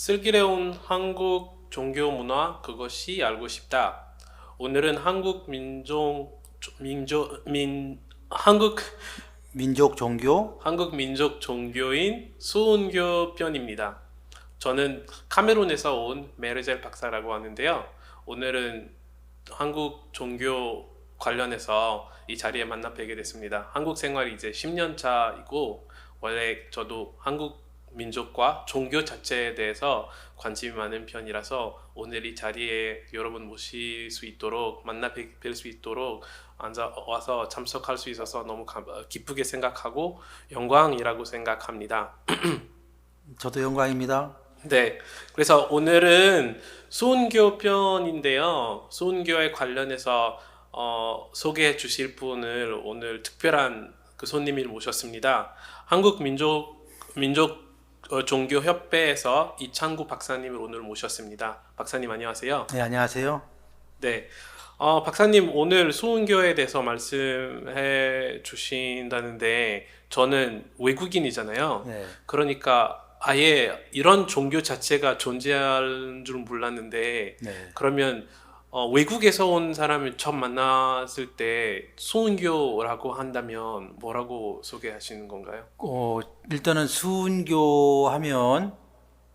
슬기로운 한국 종교 문화 그것이 알고 싶다. 오늘은 한국 민족 종교. 한국 민족 종교인 수은교 편입니다. 저는 카메룬에서 온 메르젤 박사라고 하는데요. 오늘은 한국 종교 관련해서 이 자리에 만나 뵈게 됐습니다. 한국 생활이 이제 10년 차이고 원래 저도 한국 민족과 종교 자체에 대해서 관심이 많은 편이라서 오늘 이 자리에 여러분 모실 수 있도록 뵐 수 있도록 와서 참석할 수 있어서 너무 기쁘게 생각하고 영광이라고 생각합니다. 저도 영광입니다. 네, 그래서 오늘은 수은교 편인데요. 수은교에 관련해서 소개해 주실 분을 오늘 특별한 그 손님을 모셨습니다. 한국 민족 종교 협회에서 이창구 박사님을 오늘 모셨습니다. 박사님 안녕하세요. 네, 안녕하세요. 네, 박사님 오늘 수은교에 대해서 말씀해 주신다는데 저는 외국인이잖아요. 네. 그러니까 아예 이런 종교 자체가 존재하는 줄 몰랐는데 네. 그러면 외국에서 온 사람을 처음 만났을 때 수은교라고 한다면 뭐라고 소개하시는 건가요? 일단은 수은교 하면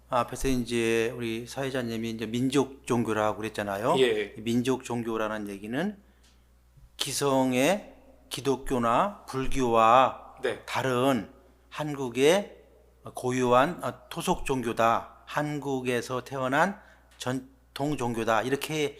앞에서 이제 우리 사회자님이 이제 민족 종교라고 그랬잖아요. 예, 민족 종교라는 얘기는 기성의 기독교나 불교와 네. 다른 한국의 고유한 토속 종교다. 한국에서 태어난 전통 종교다. 이렇게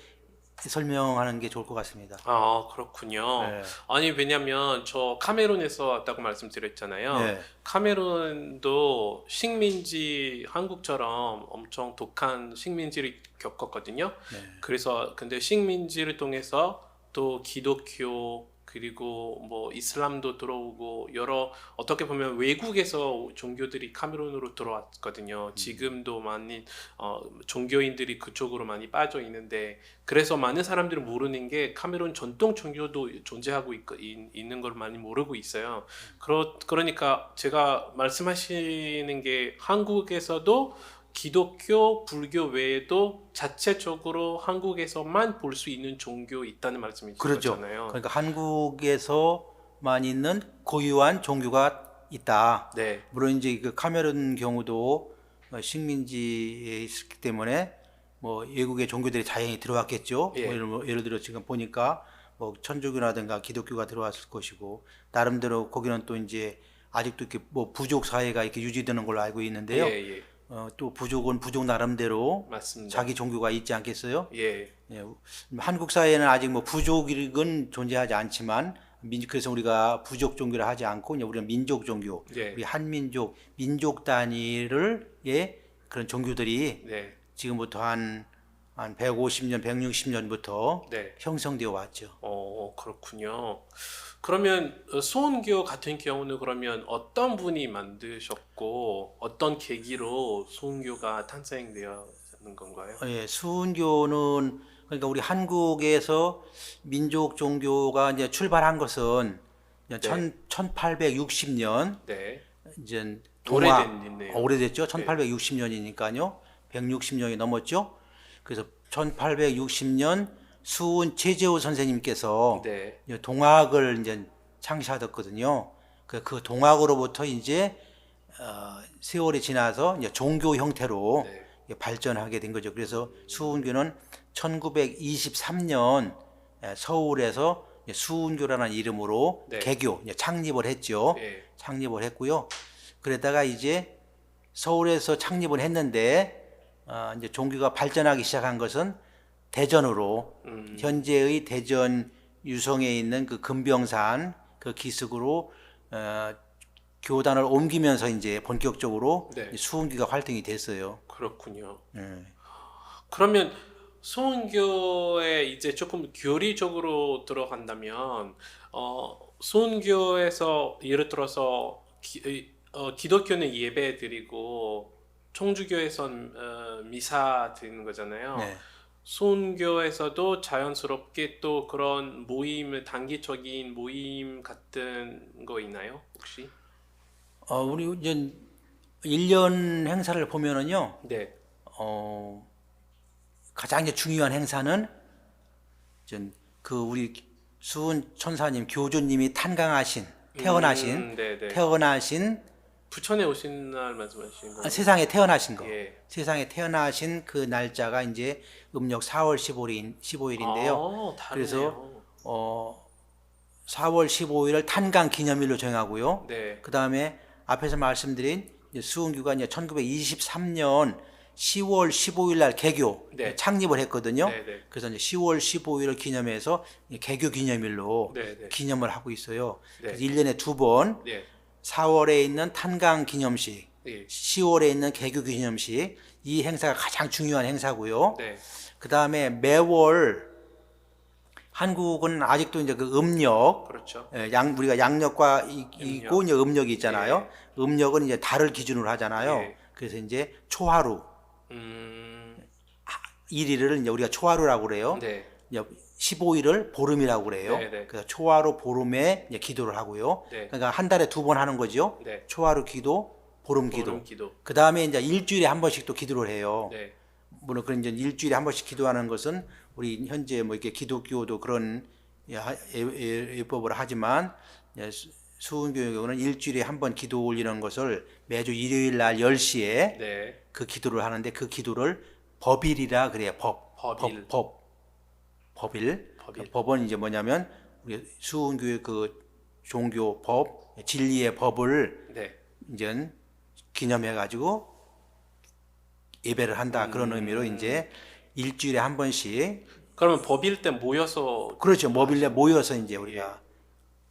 설명하는 게 좋을 것 같습니다. 아, 그렇군요. 네. 아니, 왜냐면 저 카메룬에서 왔다고 말씀드렸잖아요. 네. 카메룬도 식민지, 한국처럼 엄청 독한 식민지를 겪었거든요. 네. 그래서 근데 식민지를 통해서 또 기독교 그리고 뭐 이슬람도 들어오고 여러 어떻게 보면 외국에서 종교들이 카메룬으로 들어왔거든요. 지금도 많이 종교인들이 그쪽으로 많이 빠져 있는데 그래서 많은 사람들이 모르는 게 카메룬 전통 종교도 존재하고 있는 걸 많이 모르고 있어요. 그러니까 제가 말씀하시는 게 한국에서도 기독교, 불교 외에도 자체적으로 한국에서만 볼 수 있는 종교 있다는 말씀이신 그렇죠. 거잖아요. 그러니까 한국에서만 있는 고유한 종교가 있다. 네, 물론 이제 그 카메룬 경우도 식민지에 있었기 때문에 뭐 외국의 종교들이 다행히 들어왔겠죠. 예, 뭐 예를 들어 지금 보니까 뭐 천주교라든가 기독교가 들어왔을 것이고 나름대로 거기는 또 이제 아직도 이렇게 뭐 부족 사회가 이렇게 유지되는 걸로 알고 예, 있는데요. 예, 또 부족은 부족 나름대로 맞습니다. 자기 종교가 있지 않겠어요? 예, 예, 한국 사회는 아직 뭐 부족은 존재하지 않지만 그래서 우리가 부족 종교를 하지 않고 이제 우리는 민족 종교, 예, 우리 한민족, 민족 단위를 예 그런 종교들이 네, 지금부터 한 150년, 160년부터 네. 형성되어 왔죠. 그렇군요. 그러면 수원교 같은 경우는 그러면 어떤 분이 만드셨고 어떤 계기로 수원교가 탄생되었는 건가요? 예, 수은교는 그러니까 우리 한국에서 민족 종교가 이제 출발한 것은 이제 네, 1860년 네. 이제 오래됐네요. 오래됐죠. 네, 1860년이니까요. 160년이 넘었죠. 그래서 1860년 수은 최재호 선생님께서 네, 이제 동학을 이제 창시하셨거든요. 그 동학으로부터 이제 세월이 지나서 이제 종교 형태로 네, 발전하게 된 거죠. 그래서 수은교는 1923년 서울에서 수은교라는 이름으로 네, 개교 창립을 했죠. 예, 창립을 했고요. 그러다가 이제 서울에서 창립을 했는데 이제 종교가 발전하기 시작한 것은 대전으로 현재의 대전 유성에 있는 그 금병산 그 기슭으로 교단을 옮기면서 이제 본격적으로 네. 수은교가 활동이 됐어요. 그렇군요. 예. 그러면 수은교에 이제 조금 교리적으로 들어간다면, 수은교에서 예를 들어서 기독교는 예배 드리고 총주교에선 미사 드리는 거잖아요. 네. 수은교에서도 자연스럽게 또 그런 모임을 단기적인 모임 같은 거 있나요? 혹시? 우리 이제 1년 행사를 보면은요. 네, 가장 이제 중요한 행사는 그 우리 수은 천사님 교주님이 태어나신 네네. 부천에 오신 날 말씀하시는 건가요? 세상에 태어나신 거. 예. 세상에 태어나신 그 날짜가 이제 음력 4월 15일인데요. 그래서 다르네요. 4월 15일을 탄강 기념일로 정하고요. 네. 그 다음에 앞에서 말씀드린 이제 수은교가 이제 1923년 10월 15일 날 개교 네. 창립을 했거든요. 네네. 그래서 이제 10월 15일을 기념해서 개교 기념일로 네네. 기념을 하고 있어요. 네. 그래서 1년에 두 번 네. 4월에 있는 탄강 기념식, 예. 10월에 있는 개교 기념식, 이 행사가 가장 중요한 행사고요. 네. 그 다음에 매월 한국은 아직도 이제 그 음력, 그렇죠. 우리가 양력과 있고 음력. 이제 음력이 있잖아요. 음력은 이제 달을 기준으로 하잖아요. 예. 그래서 이제 초하루, 음. 1일을 이제 우리가 초하루라고 그래요. 네. 이제 15일을 보름이라고 그래요. 네네. 그래서 초하루 보름에 이제 기도를 하고요. 네. 그러니까 한 달에 두 번 하는 거죠. 네. 초하루 기도, 보름 기도. 보름 기도. 그 다음에 이제 일주일에 한 번씩 또 기도를 해요. 네. 물론 그런 이제 일주일에 한 번씩 기도하는 것은 우리 현재 뭐 이렇게 기독교도 그런 예법을 하지만 수은교의 경우는 일주일에 한 번 기도 올리는 것을 매주 일요일 날 10시에 네. 그 기도를 하는데 그 기도를 법일이라 그래요. 법일. 법일. 법일. 그 법은 이제 뭐냐면 우리 수은교의 그 종교 법, 진리의 법을 네. 이제 기념해 가지고 예배를 한다. 그런 의미로 이제 일주일에 한 번씩 그러면 법일 때 모여서 그렇죠. 모빌레 모여서 이제 우리가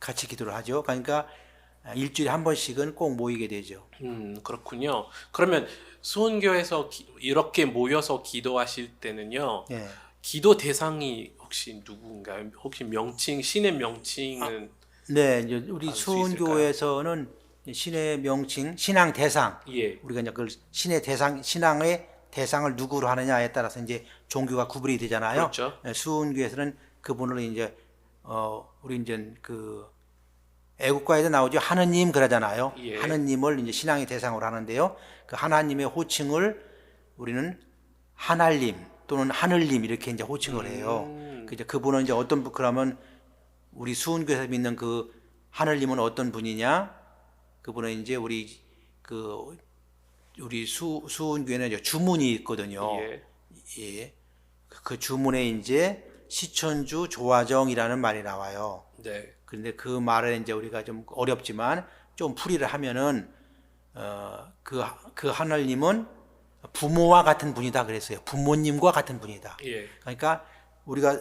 같이 기도를 하죠. 그러니까 일주일에 한 번씩은 꼭 모이게 되죠. 그렇군요. 그러면 수원교에서 이렇게 모여서 기도하실 때는요. 예. 기도 대상이 혹시 누구인가요? 혹시 명칭, 신의 명칭은 네, 이제 우리 알 수 수은교에서는 신의 명칭, 신앙 대상, 예. 우리가 이제 그 신의 대상, 신앙의 대상을 누구로 하느냐에 따라서 이제 종교가 구분이 되잖아요. 그렇죠. 예, 수은교에서는 그분을 이제 우리 이제 그 애국가에도 나오죠. 하느님 그러잖아요. 예. 하느님을 이제 신앙의 대상으로 하는데요. 그 하나님의 호칭을 우리는 하날님 또는 하늘님 이렇게 이제 호칭을 해요. 그 이제 그분은 이제 그러면 우리 수은교에서 믿는 그 하늘님은 어떤 분이냐? 그분은 이제 우리 수은교에는 이제 주문이 있거든요. 예. 예. 그 주문에 이제 시천주 조화정이라는 말이 나와요. 네. 그런데 그 말을 이제 우리가 좀 어렵지만 좀 풀이를 하면은 그 하늘님은 부모와 같은 분이다 그랬어요. 부모님과 같은 분이다. 예. 그러니까 우리가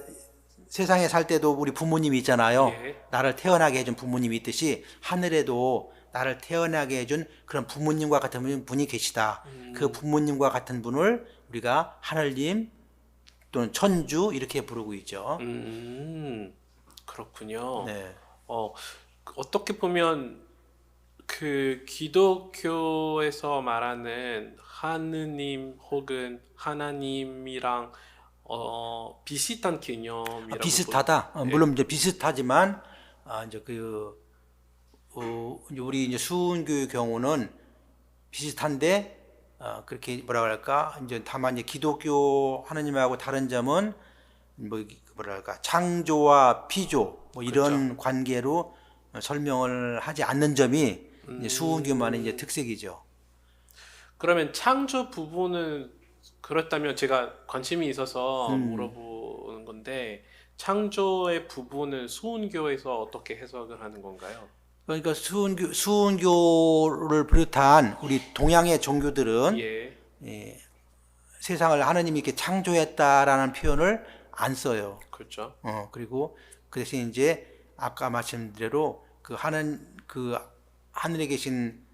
세상에 살 때도 우리 부모님이 있잖아요. 예. 나를 태어나게 해준 부모님이 있듯이 하늘에도 나를 태어나게 해준 그런 부모님과 같은 분이 계시다. 그 부모님과 같은 분을 우리가 하늘님 또는 천주 이렇게 부르고 있죠. 그렇군요. 네. 어떻게 보면 그 기독교에서 말하는 하느님 혹은 하나님이랑 비슷한 개념이라고 비슷하다. 물론 이제 비슷하지만 이제 우리 이제 수은교의 경우는 비슷한데 그렇게 뭐라 그럴까 이제 다만 이제 기독교 하느님하고 다른 점은 뭐 뭐랄까 창조와 피조 뭐 이런 관계로 설명을 하지 않는 점이 이제 수은교만의 이제 특색이죠. 그러면 창조 부분은 그렇다면 제가 관심이 있어서 물어보는 건데 창조의 부분은 수은교에서 어떻게 해석을 하는 건가요? 그러니까 수은교를 비롯한 우리 동양의 종교들은 예. 세상을 하느님이 이렇게 창조했다라는 표현을 안 써요. 그렇죠. 그리고 그 대신 이제 아까 말씀드린 대로 그 하늘에 계신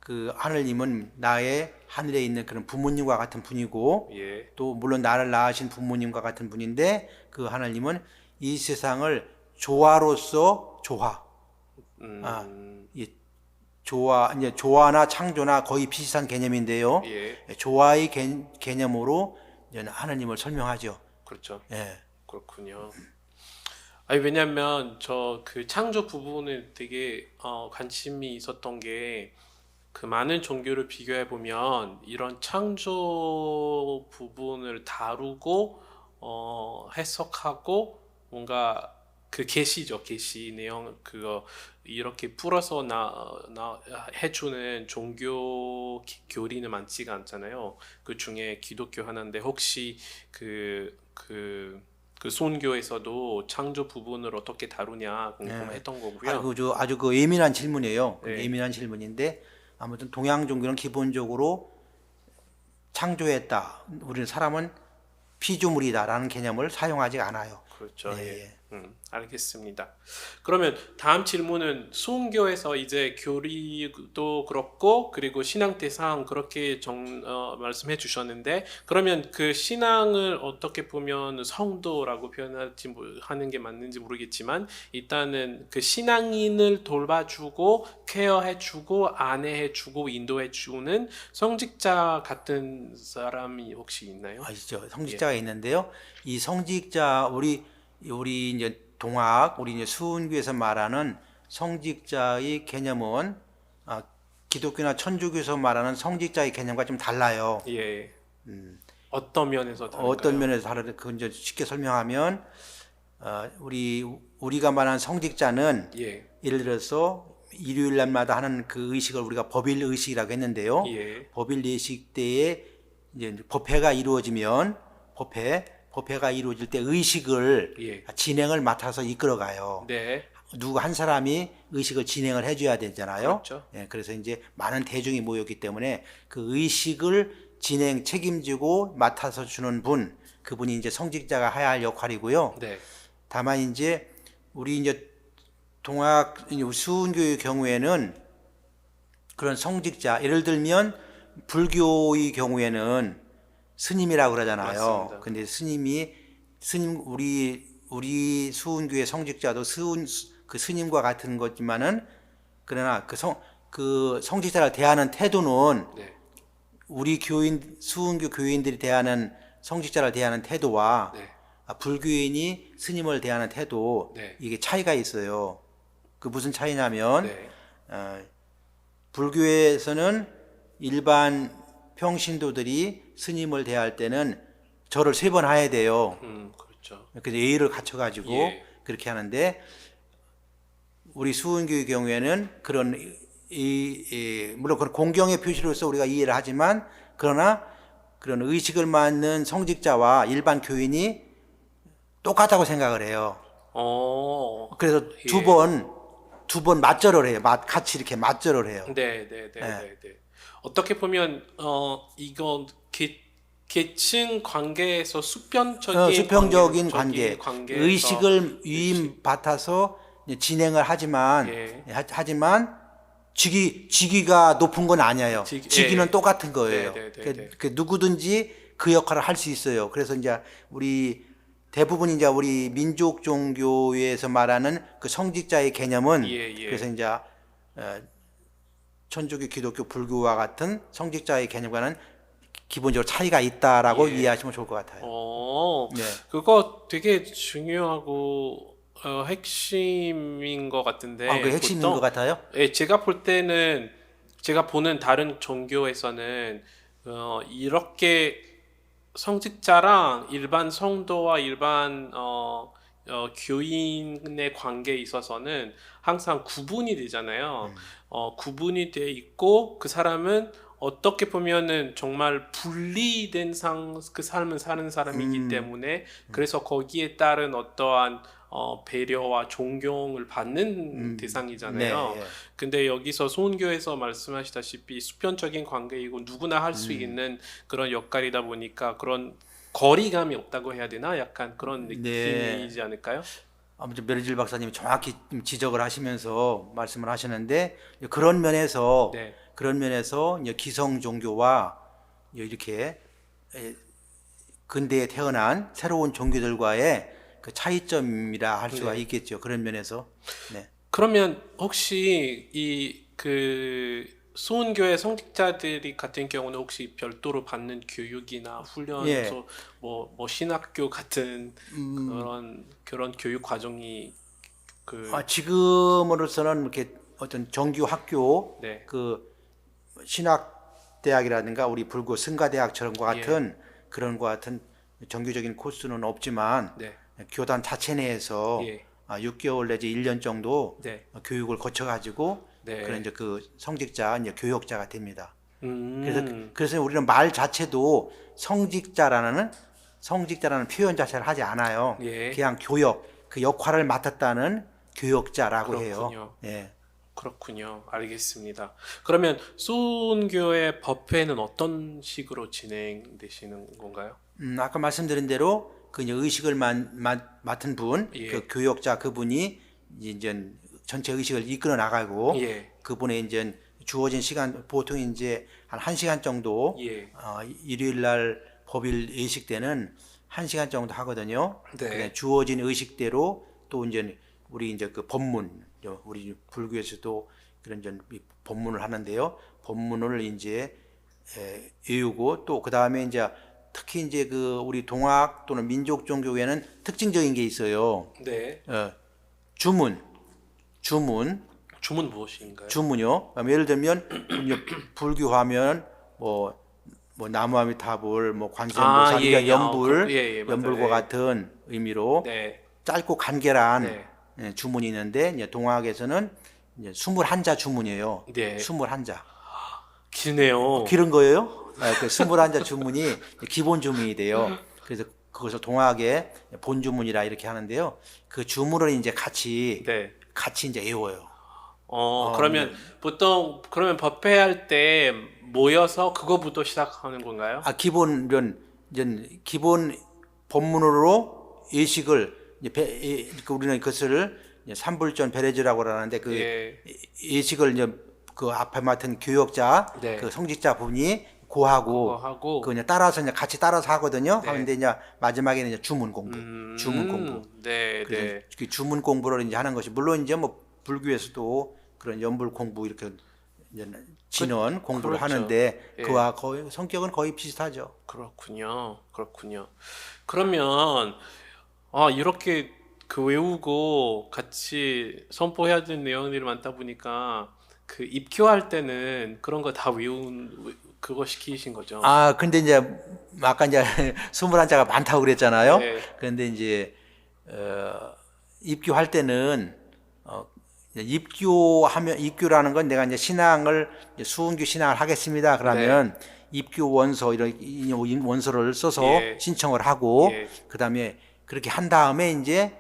그 하느님은 나의 하늘에 있는 그런 부모님과 같은 분이고 예. 또 물론 나를 낳으신 부모님과 같은 분인데 그 하나님은 이 세상을 조화로서 이제 조화나 창조나 거의 비슷한 개념인데요. 예. 조화의 개념으로 하나님을 설명하죠. 그렇죠. 예. 그렇군요. 아니 왜냐면 저 그 창조 부분에 되게 관심이 있었던 게 그 많은 종교를 비교해 보면 이런 창조 부분을 다루고 해석하고 뭔가 그 계시죠. 계시 내용 그거 이렇게 풀어서 나 해주는 종교 교리는 많지가 않잖아요. 그 중에 기독교 하나인데 혹시 그 소원교에서도 창조 부분을 어떻게 다루냐 궁금했던 거고요. 아주 그 예민한 질문이에요. 그 네. 예민한 질문인데 아무튼 동양 종교는 기본적으로 창조했다. 우리는 사람은 피조물이다라는 개념을 사용하지 않아요. 그렇죠. 예. 예. 알겠습니다. 그러면 다음 질문은 수은교에서 이제 교리도 그렇고 그리고 신앙 대상 그렇게 말씀해 주셨는데 그러면 그 신앙을 어떻게 보면 성도라고 하는 게 맞는지 모르겠지만 일단은 그 신앙인을 돌봐주고 케어해주고 안내해주고 인도해주는 성직자 같은 사람이 혹시 있나요? 아시죠? 성직자가 있는데요. 이 성직자 우리 이제 우리 이제 수은교에서 말하는 성직자의 개념은 기독교나 천주교에서 말하는 성직자의 개념과 좀 달라요. 예. 어떤 면에서 다른가요? 어떤 면에서 다른데 그 이제 쉽게 설명하면 우리가 말하는 성직자는 예. 예를 들어서 일요일 날마다 하는 그 의식을 우리가 법일 의식이라고 했는데요. 예. 법일 예식 때에 이제 법회가 이루어지면 법회가 이루어질 때 의식을 예. 진행을 맡아서 이끌어가요. 네. 누구 한 사람이 의식을 진행을 해줘야 되잖아요. 그렇죠. 예, 그래서 이제 많은 대중이 모였기 때문에 그 의식을 책임지고 맡아서 주는 그분이 이제 성직자가 해야 할 역할이고요. 네. 다만 이제 우리 이제 수은교의 경우에는 그런 성직자, 예를 들면 불교의 경우에는 스님이라고 그러잖아요. 맞습니다. 근데 우리 수은교의 성직자도 그 스님과 같은 거지만은 그러나 그 성직자를 대하는 태도는 네. 우리 수은교 교인들이 대하는 성직자를 대하는 태도와 네. 불교인이 스님을 대하는 태도 네. 이게 차이가 있어요. 그 무슨 차이냐면 네. 불교에서는 일반 평신도들이 스님을 대할 때는 절을 3번 해야 돼요. 그렇죠. 그래서 예의를 갖춰가지고 예. 그렇게 하는데 우리 수은교의 경우에는 물론 그런 공경의 표시로서 우리가 이해를 하지만 그러나 그런 의식을 맡는 성직자와 일반 교인이 똑같다고 생각을 해요. 그래서 예. 두 번 맞절을 해요. 같이 이렇게 맞절을 해요. 네. 어떻게 보면 이건 계층 관계에서 수평적인 관계, 관계에서 의식을 받아서 진행을 하지만 예. 직위가 높은 건 아니에요. 직위는 예. 똑같은 거예요. 네. 그 누구든지 그 역할을 할 수 있어요. 그래서 이제 우리 민족 종교에서 말하는 그 성직자의 개념은 예. 그래서 이제 천주교, 기독교, 불교와 같은 성직자의 개념과는 기본적으로 차이가 있다라고 예. 이해하시면 좋을 것 같아요. 네. 그거 되게 중요하고 핵심인 것 같은데. 그 핵심인 것 같아요? 예, 제가 보는 다른 종교에서는 이렇게 성직자랑 일반 성도와 일반 교인의 관계에 있어서는 항상 구분이 되잖아요. 구분이 돼 있고 그 사람은 어떻게 보면은 정말 분리된 그 삶을 사는 사람이기 때문에 그래서 거기에 따른 어떠한 배려와 존경을 받는 대상이잖아요. 네. 근데 여기서 소은교에서 말씀하시다시피 수평적인 관계이고 누구나 할 수 있는 그런 역할이다 보니까 그런 거리감이 없다고 해야 되나? 약간 그런 느낌이지 않을까요? 아무튼 메르질 박사님이 정확히 지적을 하시면서 말씀을 하시는데 그런 면에서 네. 이제 기성 종교와 이렇게 근대에 태어난 새로운 종교들과의 그 차이점이라 할 수가 있겠죠. 그런 면에서. 네. 그러면 혹시 그 소은교회 성직자들이 같은 경우는 혹시 별도로 받는 교육이나 훈련, 뭐 신학교 같은 그런 교육 과정이 지금으로서는 이렇게 어떤 정규 학교 네. 그 신학대학이라든가 우리 불교 승가대학처럼 과 예. 같은 그런 과 같은 정규적인 코스는 없지만 네. 교단 자체 내에서 예. 6개월 내지 1년 정도 네. 교육을 거쳐 가지고 네. 그런 이제 그 성직자 이제 교역자가 됩니다. 음. 그래서 우리는 말 자체도 성직자라는 표현 자체를 하지 않아요. 예. 그냥 교역 그 역할을 맡았다는 교역자라고 그렇군요. 해요. 예. 그렇군요. 알겠습니다. 그러면 수은교의 법회는 어떤 식으로 진행되시는 건가요? 아까 말씀드린 대로 그 이제 의식을 맡은 분, 예. 그 교역자 그분이 이제 전체 의식을 이끌어 나가고 예. 그분의 이제 주어진 시간 보통 이제 한 1시간 정도 예. 일요일 날 법일 예식 때는 1시간 정도 하거든요. 네. 그냥 주어진 의식대로 또 이제 우리 이제 그 법문 우리 불교에서도 그런 이제 법문을 하는데요. 법문을 이제 외우고 또 그다음에 이제 특히 이제 그 우리 동학 또는 민족 종교에는 특징적인 게 있어요. 네. 주문 주문 무엇인가요? 주문요. 예를 들면 이제 불교하면 뭐 나무아미타불, 뭐 관세음보살, 예. 연불, 예, 맞아요. 연불과 예. 같은 의미로 네. 짧고 간결한 네. 주문이 있는데 이제 동학에서는 이제 21자 주문이에요. 네. 21자. 기네요. 길은 거예요? 그 21자 주문이 기본 주문이 돼요. 그래서 그것을 동학의 본 주문이라 이렇게 하는데요. 그 주문을 이제 같이 네. 이제 외워요. 그러면 보통 그러면 법회할 때 모여서 그거부터 시작하는 건가요? 기본은 이제 기본 법문으로 예식을 우리는 그것을 이제 삼불전 베레즈라고 하는데 그 예. 예식을 이제 그 앞에 맡은 교역자 네. 그 성직자 분이 고하고 그거 하고 그 이제 따라서 이제 같이 따라서 하거든요. 네. 하는데 이제 마지막에는 이제 주문 공부. 네, 그래서 네. 그 주문 공부를 이제 하는 것이 물론 이제 뭐 불교에서도 그런 연불 공부 이렇게 이제 진원 공부를 그렇죠. 하는데 예. 그와 거의 성격은 거의 비슷하죠. 그렇군요. 그러면 이렇게 그 외우고 같이 선포해야 되는 내용들이 많다 보니까 그 입교할 때는 그런 거 다 그거 시키신 거죠? 근데 이제 아까 이제 21자가 많다고 그랬잖아요. 네. 그런데 이제 입교할 때는 입교라는 건 내가 이제 신앙을 이제 수은교 신앙을 하겠습니다. 그러면 입교 원서 이런 원서를 써서 예. 신청을 하고 예. 그다음에 그렇게 한 다음에 이제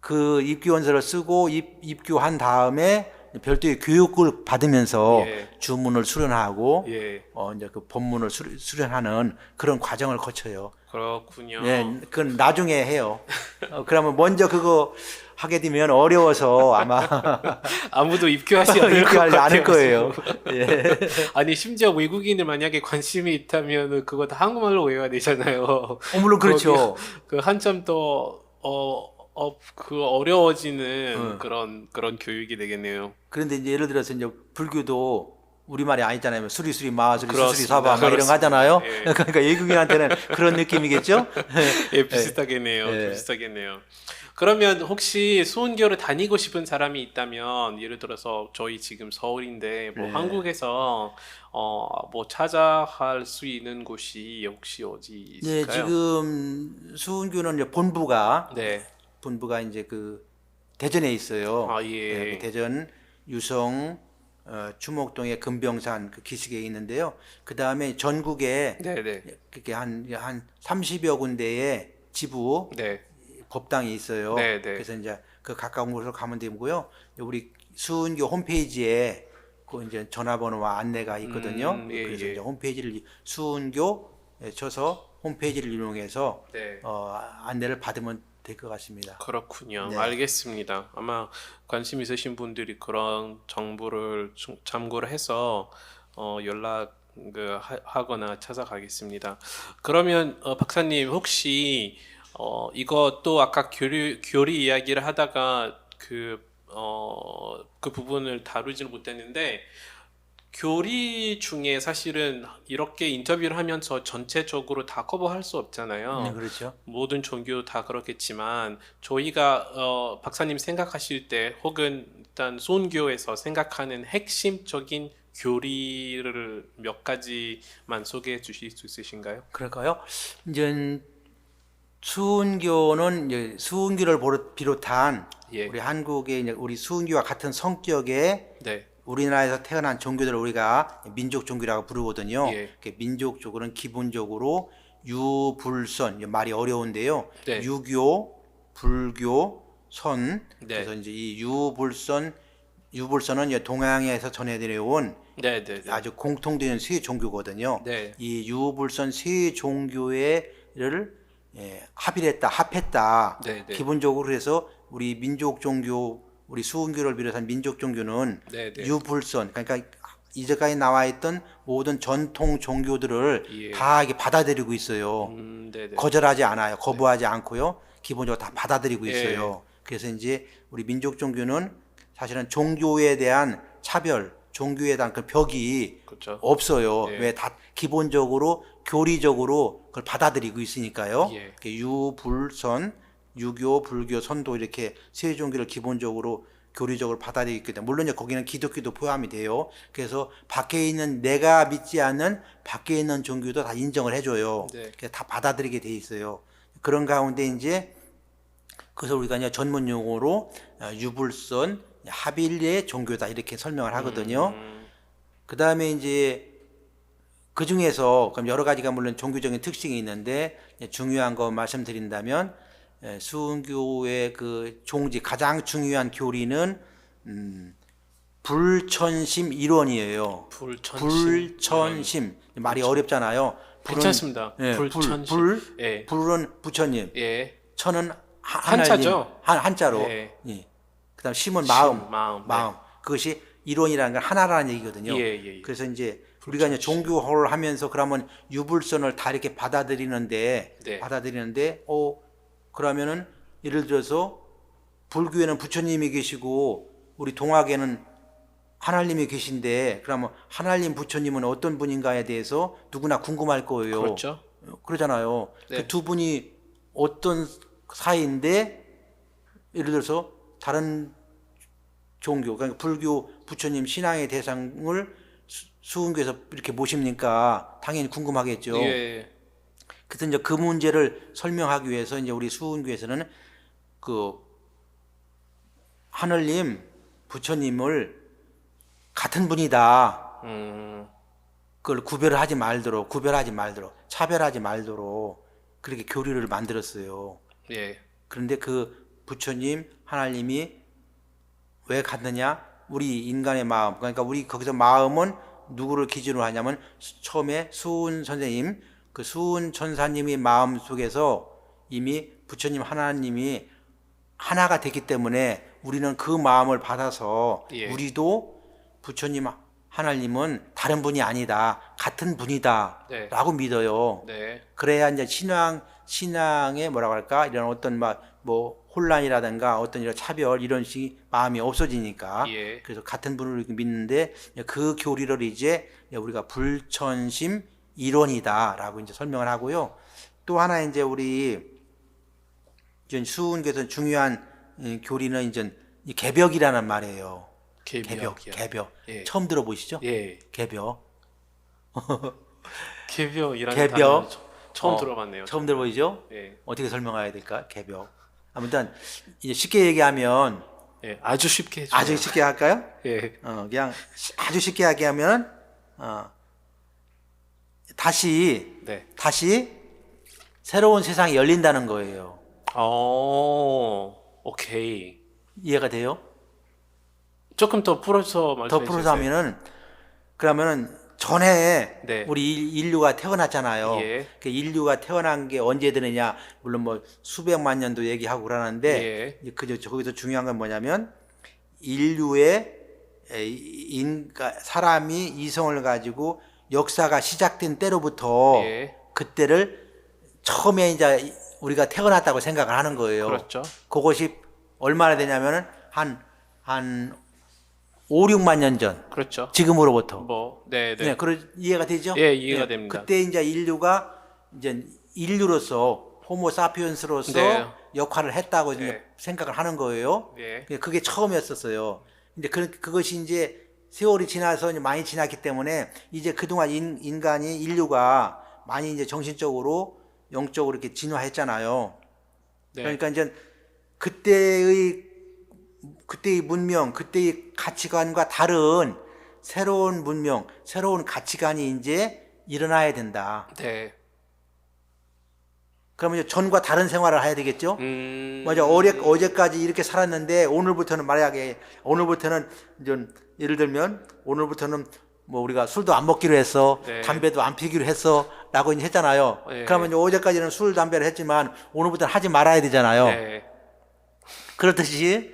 그 입교 원서를 쓰고 입교한 다음에 별도의 교육을 받으면서 예. 주문을 수련하고 예. 이제 그 법문을 수련하는 그런 과정을 거쳐요. 그렇군요. 네, 그건 나중에 해요. 그러면 먼저 그거 하게 되면 어려워서 아마 아무도 입교하지 않을 것 입교하지 않을 같아요. 거예요. 예. 아니 심지어 외국인들 만약에 관심이 있다면 그거 다 한국말로 외워야 되잖아요. 물론 그렇죠. 그 한참 더 그 어려워지는 그런 교육이 되겠네요. 그런데 이제 예를 들어서 이제 불교도 우리말이 아니잖아요. 수리수리 마수리 수수리 그렇습니다. 사바 막 이런 거 하잖아요. 예. 그러니까 외국인한테는 그런 느낌이겠죠. 예, 비슷하겠네요. 예. 비슷하겠네요. 그러면 혹시 수은교를 다니고 싶은 사람이 있다면 예를 들어서 저희 지금 서울인데 뭐 네. 한국에서 뭐 찾아갈 수 있는 곳이 혹시 어디 네, 있을까요? 지금 수은교는 이제 본부가 네. 이제 그 대전에 있어요. 예. 네, 그 대전 유성 주목동의 금병산 그 기슭에 있는데요. 그 다음에 전국에 네네. 그렇게 한 30여 군데의 지부 네. 법당이 있어요. 네, 네. 그래서 이제 그 가까운 곳으로 가면 되고요. 우리 수은교 홈페이지에 그 이제 전화번호와 안내가 있거든요. 예, 그래서 예. 이제 홈페이지를 수은교에 쳐서 홈페이지를 이용해서 네. 안내를 받으면 될 것 같습니다. 그렇군요. 네. 알겠습니다. 아마 관심 있으신 분들이 그런 정보를 참고를 해서 연락을 하거나 찾아가겠습니다. 그러면 박사님 혹시 이거 또 아까 교리 이야기를 하다가 그 부분을 다루지는 못했는데 교리 중에 사실은 이렇게 인터뷰를 하면서 전체적으로 다 커버할 수 없잖아요. 그렇죠. 모든 종교 다 그렇겠지만 저희가 박사님 생각하실 때 혹은 일단 수은교에서 생각하는 핵심적인 교리를 몇 가지만 소개해 주실 수 있으신가요? 그럴까요? 이제 수은교는 이제 수은교를 비롯한 예. 우리 한국의 이제 우리 수은교와 같은 성격의 네. 우리나라에서 태어난 종교들을 우리가 민족 종교라고 부르거든요. 예. 민족적으로는 기본적으로 유불선, 말이 어려운데요. 네. 유교, 불교, 선. 네. 그래서 이제 이 유불선은 이제 동양에서 전해들여온 네, 네, 네. 아주 공통되는 세 종교거든요. 네. 이 유불선 세 종교를 합했다. 네, 네. 기본적으로 그래서 우리 민족 종교, 우리 수은교를 비롯한 민족 종교는 네, 네. 유불선, 그러니까 이제까지 나와 있던 모든 전통 종교들을 예. 다 이게 받아들이고 있어요. 네, 네. 거절하지 않아요. 거부하지 않고요. 기본적으로 다 받아들이고 예. 있어요. 그래서 이제 우리 민족 종교는 사실은 종교에 대한 차별, 종교에 대한 그 벽이 그렇죠. 없어요. 예. 왜 다 기본적으로 교리적으로 그걸 받아들이고 있으니까요. 예. 이렇게 유불선, 유교, 불교, 선도 이렇게 세 종교를 기본적으로 교리적으로 받아들이기 때문에 물론 이제 거기는 기독교도 포함이 돼요. 그래서 밖에 있는 내가 믿지 않는 밖에 있는 종교도 다 인정을 해줘요. 네. 그래서 다 받아들이게 돼 있어요. 그런 가운데 이제 그래서 우리가 이제 전문 용어로 유불선, 하빌리의 종교다 이렇게 설명을 하거든요. 그 다음에 이제 그 중에서 그럼 여러 가지가 물론 종교적인 특징이 있는데 중요한 거 말씀드린다면 수은교의 그 종지 가장 중요한 교리는 불천심 일원이에요. 불천심 말이 어렵잖아요. 괜찮습니다. 예, 불천심. 예. 불은 부처님, 예. 천은 한자죠? 한자로. 예. 예. 그다음 심은 마음. 마음. 그것이 이론이라는 건 하나라는 얘기거든요. 예. 그래서 이제 우리가 이제 종교를 하면서 그러면 유불선을 다 이렇게 받아들이는데 네. 그러면은 예를 들어서 불교에는 부처님이 계시고 우리 동학에는 하나님이 계신데 그러면 하나님 부처님은 어떤 분인가에 대해서 누구나 궁금할 거예요. 그렇죠. 그러잖아요. 네. 그 두 분이 어떤 사이인데 예를 들어서 다른 종교, 그러니까 불교 부처님 신앙의 대상을 수은교에서 이렇게 모십니까? 당연히 궁금하겠죠. 예. 그래서 이제 그 문제를 설명하기 위해서 이제 우리 수은교에서는 그 하늘님, 부처님을 같은 분이다. 그걸 구별하지 말도록, 차별하지 말도록 그렇게 교리를 만들었어요. 예. 그런데 그 부처님, 하나님이 왜 같느냐? 우리 인간의 마음, 그러니까 우리 거기서 마음은 누구를 기준으로 하냐면 처음에 수은 선생님, 그 수은 천사님이 마음 속에서 이미 부처님 하나님이 하나가 됐기 때문에 우리는 그 마음을 받아서 예. 우리도 부처님 하나님은 다른 분이 아니다, 같은 분이다 네. 라고 믿어요. 네. 그래야 이제 신앙에 뭐라고 할까? 이런 어떤 뭐 혼란이라든가 어떤 이런 차별 이런 식 마음이 없어지니까. 예. 그래서 같은 분을 이렇게 믿는데 그 교리를 이제 우리가 불천심 이론이다라고 이제 설명을 하고요. 또 하나 이제 우리 수은교에서 중요한 교리는 이제 개벽이라는 말이에요. 개벽. 예. 처음 들어보시죠? 예. 개벽. 개벽이라는 개벽. 단어 처음 들어봤네요. 처음 들어보이죠? 예. 어떻게 설명해야 될까? 개벽. 아무튼 이제 쉽게 얘기하면 예. 아주 쉽게 해주세요. 아주 쉽게 할까요? 예. 그냥 아주 쉽게 하면 다시 네. 새로운 세상이 열린다는 거예요. 오케이. 이해가 돼요? 조금 더 풀어서 말씀해 더 주세요. 풀어서 하면은 그러면은 전에 네. 우리 인류가 태어났잖아요. 예. 그 인류가 태어난 게 언제 되느냐? 물론 뭐 수백만 년도 얘기하고 그러는데 예. 거기서 중요한 건 뭐냐면 인류의 사람이 이성을 가지고 역사가 시작된 때로부터 예. 그때를 처음에 이제 우리가 태어났다고 생각을 하는 거예요. 그렇죠. 그것이 얼마나 되냐면은 한 5, 6만 년 전. 그렇죠. 지금으로부터. 네. 네, 이해가 되죠? 예, 이해가 됩니다. 그때 이제 인류가 이제 인류로서 호모사피엔스로서 네. 역할을 했다고 이제 네. 생각을 하는 거예요. 예. 그게 처음이었었어요. 근데 그것이 이제 세월이 지나서 이제 많이 지났기 때문에 이제 그동안 인간이 인류가 많이 이제 정신적으로 영적으로 이렇게 진화했잖아요. 네. 그러니까 이제 그때의 문명, 그때의 가치관과 다른 새로운 문명, 새로운 가치관이 이제 일어나야 된다. 네. 그러면 이제 전과 다른 생활을 해야 되겠죠? 맞아. 어제까지 이렇게 살았는데 오늘부터는 만약에 오늘부터는 이제 예를 들면 오늘부터는 뭐 우리가 술도 안 먹기로 했어, 네. 담배도 안 피기로 했어라고 이제 했잖아요. 네. 그러면 이제 어제까지는 술, 담배를 했지만 오늘부터는 하지 말아야 되잖아요. 네. 그렇듯이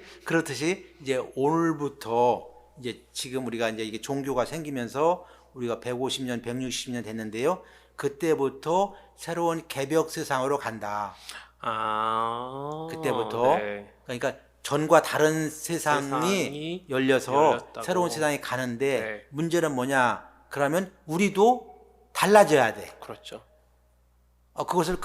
이제 오늘부터 이제 지금 우리가 이제 이게 종교가 생기면서 우리가 150년, 160년 됐는데요. 그때부터 새로운 개벽 세상으로 간다. 그때부터 네. 그러니까 전과 다른 세상이 열려서 열렸다고. 새로운 세상에 가는데 네. 문제는 뭐냐? 그러면 우리도 달라져야 돼. 그렇죠. 그것을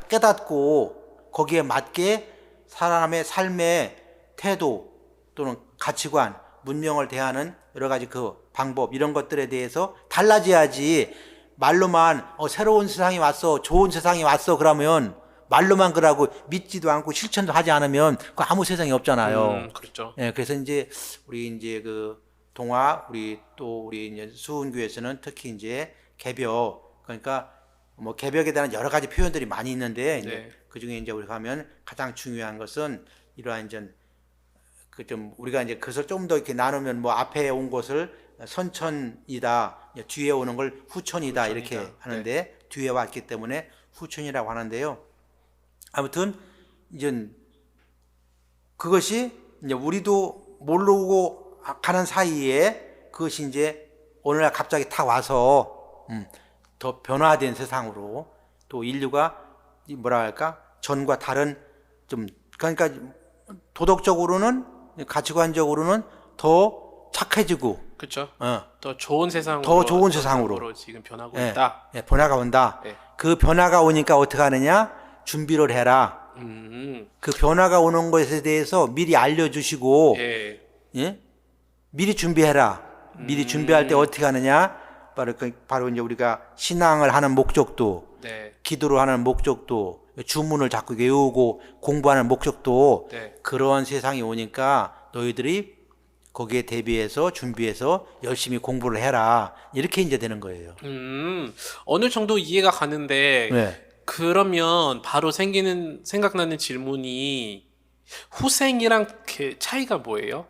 깨닫고 거기에 맞게 사람의 삶의 태도 또는 가치관, 문명을 대하는 여러 가지 그 방법 이런 것들에 대해서 달라져야지. 말로만 새로운 세상이 왔어, 좋은 세상이 왔어 그러면 말로만 그러고 믿지도 않고 실천도 하지 않으면 그 아무 세상이 없잖아요. 그렇죠. 예, 그래서 이제 우리 이제 그 동화 우리 이제 수은교에서는 특히 이제 개벽, 그러니까 뭐 개벽에 대한 여러 가지 표현들이 많이 있는데 이제 네. 그 중에 이제 우리가 하면 가장 중요한 것은 이러한 이제 그 좀 우리가 이제 그것을 좀 더 이렇게 나누면 뭐 앞에 온 것을 선천이다, 뒤에 오는 걸 후천이다 이렇게 하는데 뒤에 왔기 때문에 후천이라고 하는데요. 아무튼 이제 그것이 이제 우리도 모르고 가는 사이에 그것이 이제 오늘날 갑자기 탁 와서 더 변화된 세상으로 또 인류가 뭐라 할까 전과 다른 좀 그러니까 도덕적으로는 가치관적으로는 더 착해지고 그렇죠. 더 좋은 세상으로 더 좋은 세상으로 지금 변하고 예, 있다. 예, 변화가 온다. 예. 그 변화가 오니까 어떻게 하느냐? 준비를 해라. 그 변화가 오는 것에 대해서 미리 알려주시고 예. 예? 미리 준비해라. 미리 준비할 때 어떻게 하느냐? 바로 이제 우리가 신앙을 하는 목적도, 네. 기도를 하는 목적도, 주문을 자꾸 외우고 공부하는 목적도 네. 그런 세상이 오니까 너희들이 거기에 대비해서 준비해서 열심히 공부를 해라. 이렇게 이제 되는 거예요. 어느 정도 이해가 가는데 네. 그러면 바로 생각나는 질문이 후생이랑 차이가 뭐예요?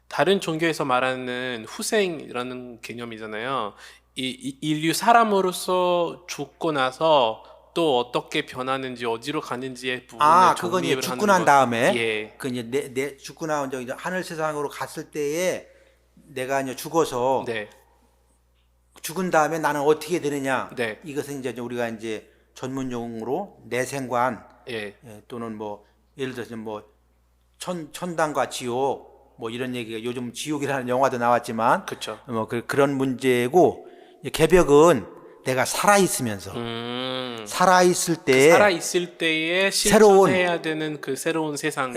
다른 종교에서 말하는 후생이라는 개념이잖아요. 인류 사람으로서 죽고 나서 또 어떻게 변하는지 어디로 가는지의 부분을 그건 이제 정립을 죽고 하는 난 다음에 예. 그 이제 내 죽고 나온 이제 하늘 세상으로 갔을 때에 내가 이제 죽어서 네. 죽은 다음에 나는 어떻게 되느냐? 네. 이것은 이제 우리가 이제 전문 용어로 내생관 예. 또는 뭐 예를 들어서 뭐 천당과 지옥 뭐 이런 얘기가 요즘 지옥이라는 영화도 나왔지만 그렇죠. 뭐 그런 문제고 개벽은 내가 살아 있으면서 살아 있을 때 살아 있을 때에 새로운 실천해야 되는 그 새로운 세상.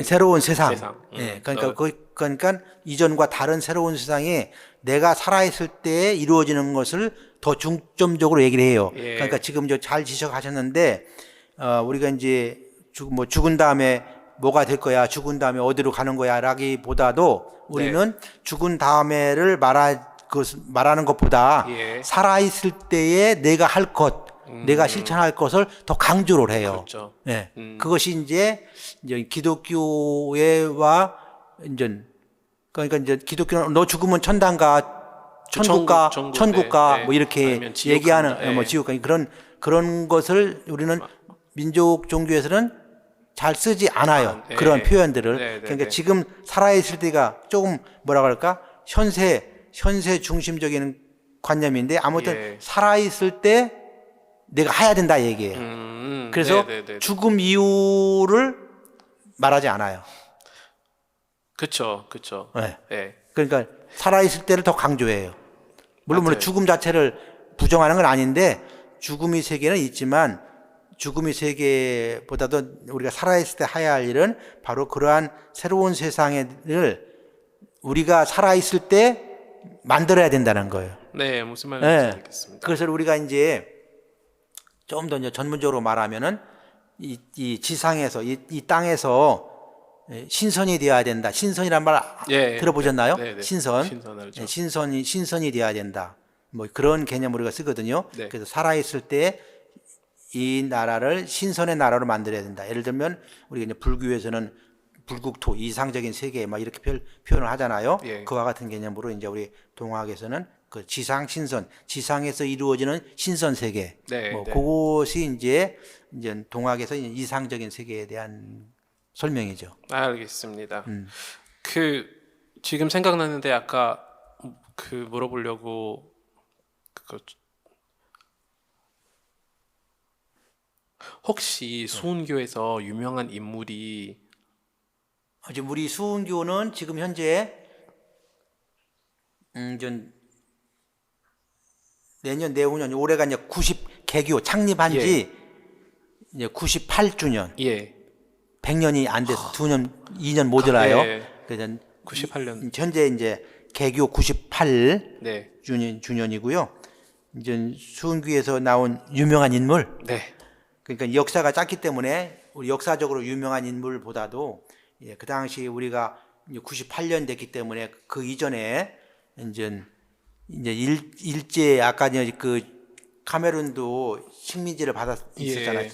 예, 그러니까 그러니까 이전과 다른 새로운 세상에 내가 살아 있을 때 이루어지는 것을 더 중점적으로 얘기를 해요. 예. 그러니까 지금 잘 지적하셨는데 우리가 이제 죽은 다음에 뭐가 될 거야, 죽은 다음에 어디로 가는 거야라기보다도 우리는 죽은 다음에를 말하는 것보다 예. 살아 있을 때에 내가 할 것, 내가 실천할 것을 더 강조를 해요. 그렇죠. 예, 그것이 이제 기독교와 이제 그러니까 이제 기독교는 너 죽으면 천당 가, 천국 가, 네. 뭐 이렇게 아니면 지옥 얘기하는 간다. 뭐 예. 지옥 가 그런 것을 우리는 민족 종교에서는 잘 쓰지 않아요. 네. 그런 표현들을. 네, 네, 그러니까 네. 지금 살아있을 때가 조금 뭐라 그럴까 현세 중심적인 관념인데 아무튼 예. 살아있을 때 내가 해야 된다 얘기예요. 그래서 죽음 이유를 말하지 않아요. 그렇죠. 그렇죠. 네. 예. 그러니까 살아있을 때를 더 강조해요. 물론 맞아요. 죽음 자체를 부정하는 건 아닌데 죽음의 세계는 있지만 죽음의 세계보다도 우리가 살아있을 때 해야 할 일은 바로 그러한 새로운 세상을 우리가 살아있을 때 만들어야 된다는 거예요. 네, 무슨 말인지 예. 알겠습니다. 그래서 우리가 이제 좀 더 이제 전문적으로 말하면은 이 지상에서 이 땅에서 신선이 되어야 된다. 신선이란 말 예, 들어보셨나요? 네, 네. 신선. 신선 알죠. 신선이 되어야 된다. 뭐 그런 개념 우리가 쓰거든요. 네. 그래서 살아있을 때 이 나라를 신선의 나라로 만들어야 된다. 예를 들면 우리가 이제 불교에서는 불국토, 이상적인 세계 막 이렇게 표현을 하잖아요. 예. 그와 같은 개념으로 이제 우리 동학에서는 그 지상 신선, 지상에서 이루어지는 신선 세계. 네, 뭐 네. 그것이 이제 동학에서 이상적인 세계에 대한 설명이죠. 알겠습니다. 그 지금 생각나는데 아까 그 물어보려고 그거 혹시 수은교에서 유명한 인물이 지금 우리 수은교는 지금 현재 전 내년 내후년 올해가 이제 90 개교 창립한 지 이제 98주년. 예, 100년이 안 돼서 2년 모자라요. 예. 그래서 98년. 현재 이제 개교 98 네, 주년이고요. 이제 수은교에서 나온 유명한 인물. 네, 그러니까 역사가 짧기 때문에 우리 역사적으로 유명한 인물보다도 그 당시 우리가 98년 됐기 때문에 그 이전에 이제 일제 아까 이제 그 카메룬도 식민지를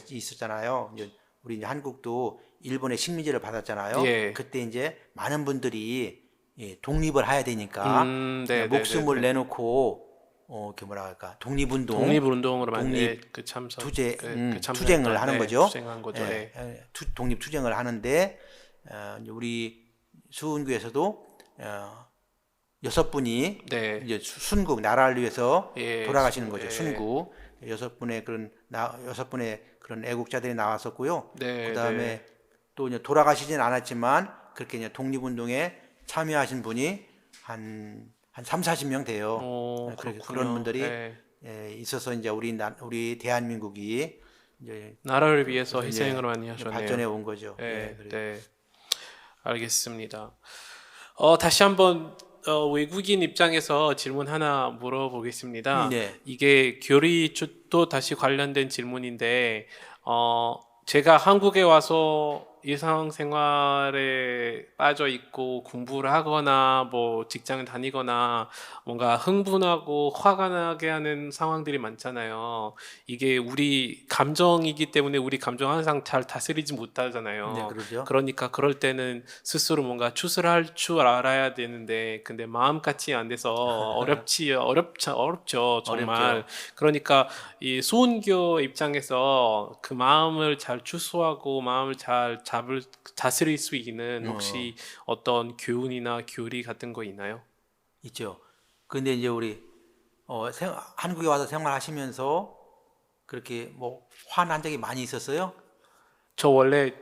있었잖아요. 이제 우리 이제 한국도 일본의 식민지를 받았잖아요. 예. 그때 이제 많은 분들이 독립을 해야 되니까 네, 목숨을 네. 내놓고 이렇게 뭐라 할까 독립운동으로 만든 독립 그 참석 투쟁을 하는 거죠. 투쟁한 거죠. 예. 독립 투쟁을 하는데 이제 우리 수은교에서도 6분이 네. 이제 순국 나라를 위해서 예, 돌아가시는 거죠. 예. 순국 6분의 그런 애국자들이 나왔었고요. 네, 그다음에 네. 또 이제 돌아가시진 않았지만 그렇게 이제 독립운동에 참여하신 분이 한 3, 40명 돼요. 그렇군요. 그런 분들이 예. 있어서 이제 우리 대한민국이 이제 나라를 위해서 희생을 많이 하셨네요. 발전해 온 거죠. 네, 그래서 네. 알겠습니다. 다시 한번 외국인 입장에서 질문 하나 물어보겠습니다. 네. 이게 교리 또 다시 관련된 질문인데, 제가 한국에 와서 일상생활에 빠져 있고 공부를 하거나 뭐 직장을 다니거나 뭔가 흥분하고 화가 나게 하는 상황들이 많잖아요. 이게 우리 감정이기 때문에 우리 감정 항상 잘 다스리지 못하잖아요. 네, 그러죠. 그러니까 그럴 때는 스스로 뭔가 추스할 줄 알아야 되는데 근데 마음같이 안 돼서 어렵죠 정말. 어렵죠. 그러니까 이 수은교 입장에서 그 마음을 잘 추스하고 마음을 잘 다스릴 수 있는 혹시 어떤 교훈이나 교리 같은 거 있나요? 있죠. 근데 이제 우리 한국에 와서 생활하시면서 그렇게 뭐 화난 적이 많이 있었어요? 저 원래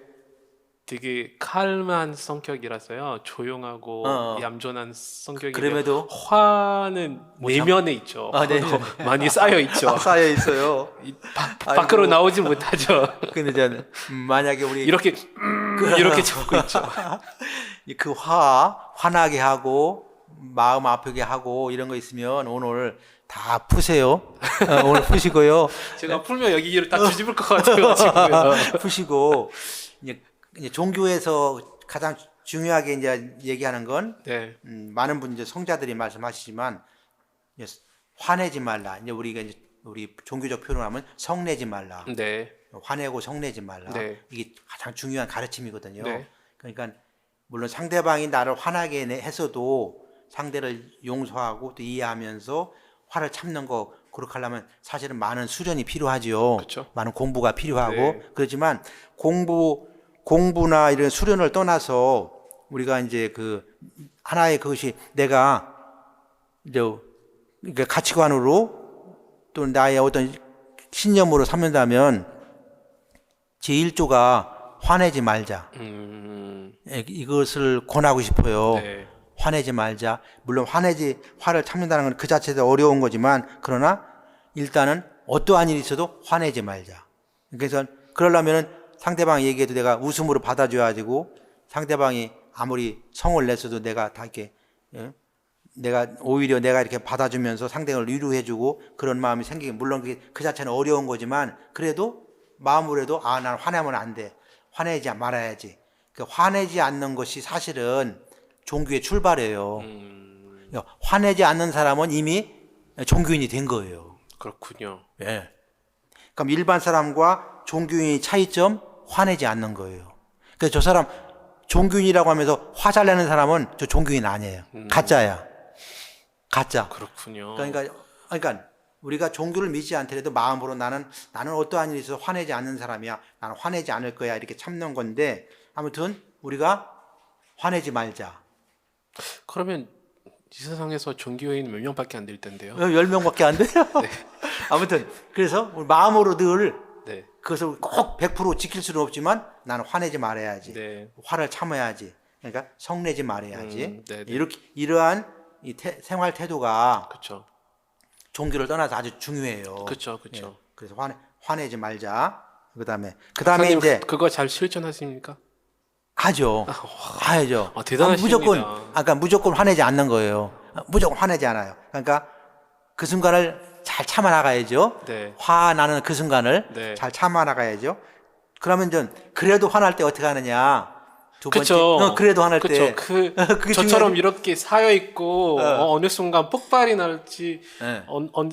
되게 칼만 성격이라서요. 조용하고 얌전한 성격인데 그럼에도 화는 내면에 있죠. 내면에. 많이 쌓여 있죠. 쌓여 있어요. 밖으로 아이고. 나오지 못하죠. 근데 이제 만약에 우리 이렇게 이렇게 잡고 있죠. 그 화나게 하고 마음 아프게 하고 이런 거 있으면 오늘 다 푸세요. 오늘 푸시고요. 제가 풀면 여기를 다 뒤집을 것 같아요. 지금. 푸시고 이제 종교에서 가장 중요하게 이제 얘기하는 건 네, 많은 분 이제 성자들이 말씀하시지만 이제 화내지 말라. 이제 우리가 이제 우리 종교적 표현을 하면 성내지 말라. 네, 화내고 성내지 말라. 네. 이게 가장 중요한 가르침이거든요. 네. 그러니까 물론 상대방이 나를 화나게 했어도 상대를 용서하고 또 이해하면서 화를 참는 거 그렇게 하려면 사실은 많은 수련이 필요하죠. 그쵸. 많은 공부가 필요하고 네. 그렇지만 공부나 이런 수련을 떠나서 우리가 이제 그 하나의 그것이 내가 이제 그러니까 가치관으로 또 나의 어떤 신념으로 삼는다면 제1조가 화내지 말자. 이것을 권하고 싶어요. 네. 화내지 말자. 물론 화를 참는다는 건 그 자체도 어려운 거지만 그러나 일단은 어떠한 일이 있어도 화내지 말자. 그래서 그러려면은 상대방이 얘기해도 내가 웃음으로 받아줘야 되고 상대방이 아무리 성을 냈어도 내가 다 이렇게 내가 오히려 내가 이렇게 받아주면서 상대방을 위로해주고 그런 마음이 생기게, 물론 그 자체는 어려운 거지만 그래도 마음으로도 난 화내면 안 돼, 화내지 말아야지. 화내지 않는 것이 사실은 종교의 출발이에요. 화내지 않는 사람은 이미 종교인이 된 거예요. 그렇군요. 예. 그럼 일반 사람과 종교인의 차이점, 화내지 않는 거예요. 그래서 저 사람 종교인이라고 하면서 화 잘 내는 사람은 저 종교인 아니에요. 가짜야. 가짜. 그렇군요. 그러니까 우리가 종교를 믿지 않더라도 마음으로 나는 어떠한 일이 있어서 화내지 않는 사람이야, 나는 화내지 않을 거야, 이렇게 참는 건데, 아무튼 우리가 화내지 말자. 그러면 이 세상에서 종교인 몇 명밖에 안 될 텐데요. 10명밖에 안 돼요. 네. 아무튼 그래서 우리 마음으로 늘 네. 그것을 꼭 100% 지킬 수는 없지만 나는 화내지 말아야지. 네. 화를 참아야지. 그러니까 성내지 말아야지. 네, 네. 이렇게 이러한 생활 태도가 그렇죠. 종교를 떠나서 아주 중요해요. 그렇죠. 그렇죠. 예, 그래서 화내지 말자. 그다음에 박사님, 이제 그거 잘 실천하십니까? 하죠. 하죠. 대단하십니다. 무조건 화내지 않는 거예요. 무조건 화내지 않아요. 그러니까 그 순간을 잘 참아 나가야죠. 네. 화나는 그 순간을 네. 잘 참아 나가야죠. 그러면 그래도 화날 때 어떻게 하느냐? 두 번째, 그쵸. 그래도 화날 때. 그게 저처럼 이렇게 사여 있고 어느 순간 폭발이 날지 네.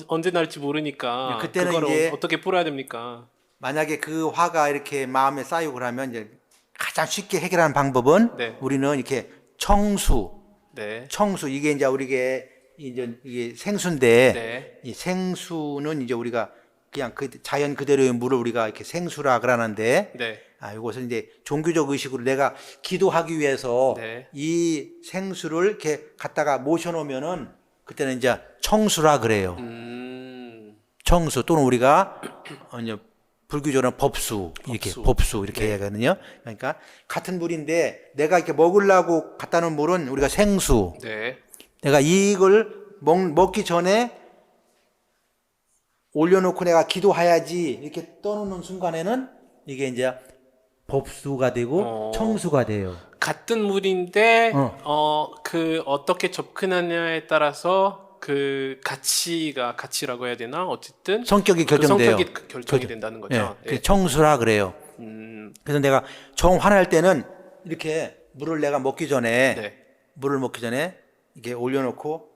언제 날지 모르니까 그때는 그걸 이제 어떻게 풀어야 됩니까? 만약에 그 화가 이렇게 마음에 쌓이고 그러면 이제 가장 쉽게 해결하는 방법은 네. 우리는 이렇게 청수 네. 이게 이제 이게 생수인데 네. 이 생수는 이제 우리가 그냥 그 자연 그대로의 물을 우리가 이렇게 생수라 그러는데 네. 이것은 이제 종교적 의식으로 내가 기도하기 위해서 네. 이 생수를 이렇게 갖다가 모셔놓으면은 그때는 이제 청수라 그래요. 청수 또는 우리가 이제 불교적으로는 법수 이렇게 얘기하거든요. 그러니까 같은 물인데 내가 이렇게 먹으려고 갖다 놓은 물은 우리가 생수. 네. 내가 이걸 먹기 전에 올려놓고 내가 기도해야지 이렇게 떠놓는 순간에는 이게 이제 법수가 되고 청수가 돼요. 같은 물인데 그 어떻게 접근하냐에 따라서 그 가치라고 해야 되나? 어쨌든 성격이 그 결정돼요. 성격이 결정이 된다는 거죠. 예, 청수라 그래요. 그래서 내가 정 화날 때는 이렇게 물을 내가 먹기 전에 네. 이게 올려놓고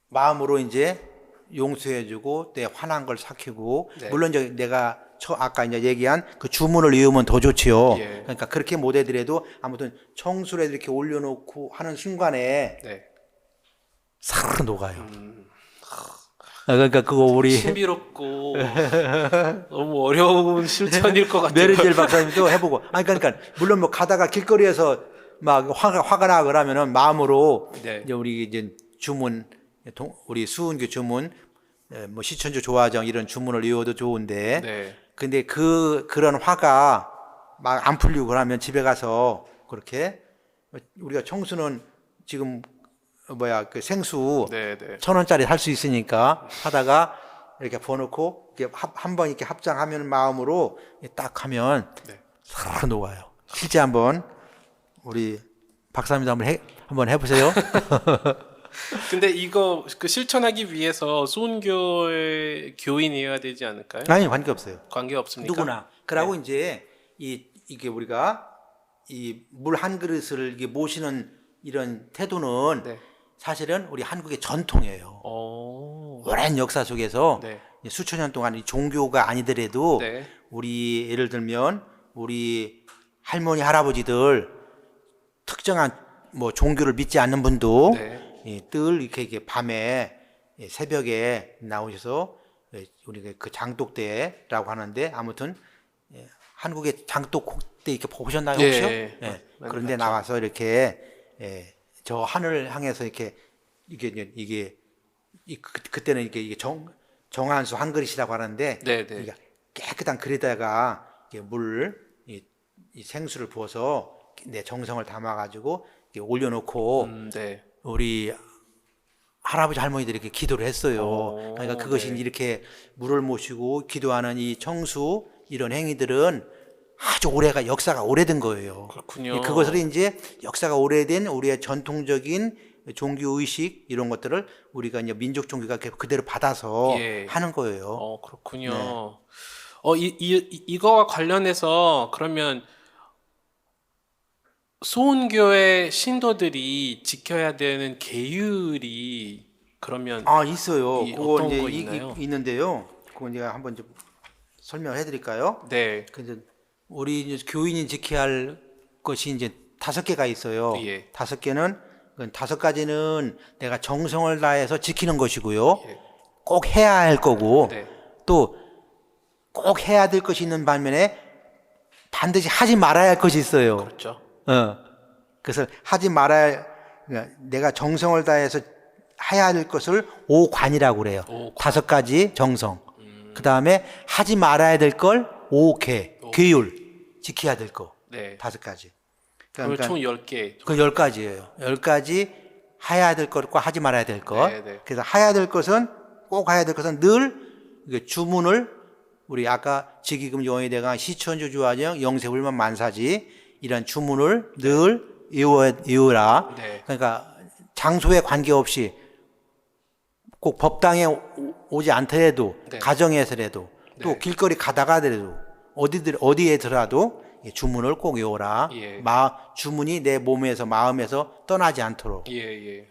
마음으로 이제 용서해주고 내 화난 걸 삭히고 네. 물론 이제 내가 아까 이제 얘기한 그 주문을 외우면 더 좋지요. 예. 그러니까 그렇게 못 해더라도 아무튼 청수를 이렇게 올려놓고 하는 순간에 네. 사르르 녹아요. 그러니까 그거 우리 신비롭고 너무 어려운 실천일 것 같아요. 메르젤 박사님도 해보고. 그러니까 물론 뭐 가다가 길거리에서 막 화가 나 그러면은 마음으로 네. 이제 우리 이제 주문 우리 수은교 주문 뭐 시천주 조화정 이런 주문을 외워도 좋은데 네. 근데 그런 화가 막 안 풀리고 그러면 집에 가서 그렇게 우리가 청수는 지금 그 생수 네, 네. 1,000원짜리 살 수 있으니까 하다가 이렇게 부어놓고 한번 이렇게 합장하면 마음으로 딱 하면 네. 사르르 녹아요. 실제 한번 우리 박사님도 한번 해보세요. 근데 이거 그 실천하기 위해서 수은교의 교인이어야 되지 않을까요? 아니 관계 없어요. 관계 없습니까? 누구나. 그러고 이제 이게 우리가 이 물 한 그릇을 이게 모시는 이런 태도는 네. 사실은 우리 한국의 전통이에요. 오랜 역사 속에서 네. 수천 년 동안 이 종교가 아니더라도 네. 우리 예를 들면 우리 할머니 할아버지들 특정한 뭐 종교를 믿지 않는 분도 네. 늘 이렇게 밤에 새벽에 나오셔서 우리가 그 장독대라고 하는데 아무튼 한국의 장독대 이렇게 보셨나요 혹시? 예. 그런데 나와서 이렇게 저 하늘을 향해서 이게 그때는 이게 정한수 한 그릇이라고 하는데 네, 네. 깨끗한 그릇에다가 이 생수를 부어서 내 정성을 담아가지고 올려놓고 네. 우리 할아버지 할머니들이 이렇게 기도를 했어요. 그러니까 그것이 네. 이렇게 물을 모시고 기도하는 이 청수 이런 행위들은 아주 역사가 오래된 거예요. 그렇군요. 그것을 이제 역사가 오래된 우리의 전통적인 종교 의식 이런 것들을 우리가 이제 민족 종교가 그대로 받아서 예. 하는 거예요. 그렇군요. 네. 이거와 관련해서 그러면 소원교회 신도들이 지켜야 되는 계율이 그러면 있어요. 그거 어떤 이제 거 있나요? 있는데요. 그거 제가 한번 좀 설명해 드릴까요? 네, 근데 우리 이제 교인이 지켜야 할 것이 이제 5개가 있어요. 예, 5개는, 그 5가지는 내가 정성을 다해서 지키는 것이고요. 예, 꼭 해야 할 거고, 네, 또 꼭 해야 될 것이 있는 반면에 반드시 하지 말아야 할 것이 있어요. 그렇죠. 그래서 하지 말아야, 그러니까 내가 정성을 다해서 해야 할 것을 오관이라고 그래요. 오관. 5가지 정성. 그 다음에 하지 말아야 될 걸 오계, 계율. 지켜야 될 거. 네. 5가지. 그러면 그러니까 총 10개. 그 10가지예요. 10가지 해야 될 것과 하지 말아야 될 것. 네, 네. 그래서 해야 될 것은, 꼭 해야 될 것은 늘 이게 주문을 우리 아까 지기금 용의 대강 시천주 주화정 영세불만 만사지 이런 주문을 늘 외워라. 네. 그러니까 장소에 관계없이 꼭 법당에 오지 않더라도 네. 가정에서라도 또 네. 길거리 가다가더라도 어디에서라도 주문을 꼭 외워라. 예. 주문이 내 몸에서 마음에서 떠나지 않도록. 예, 예.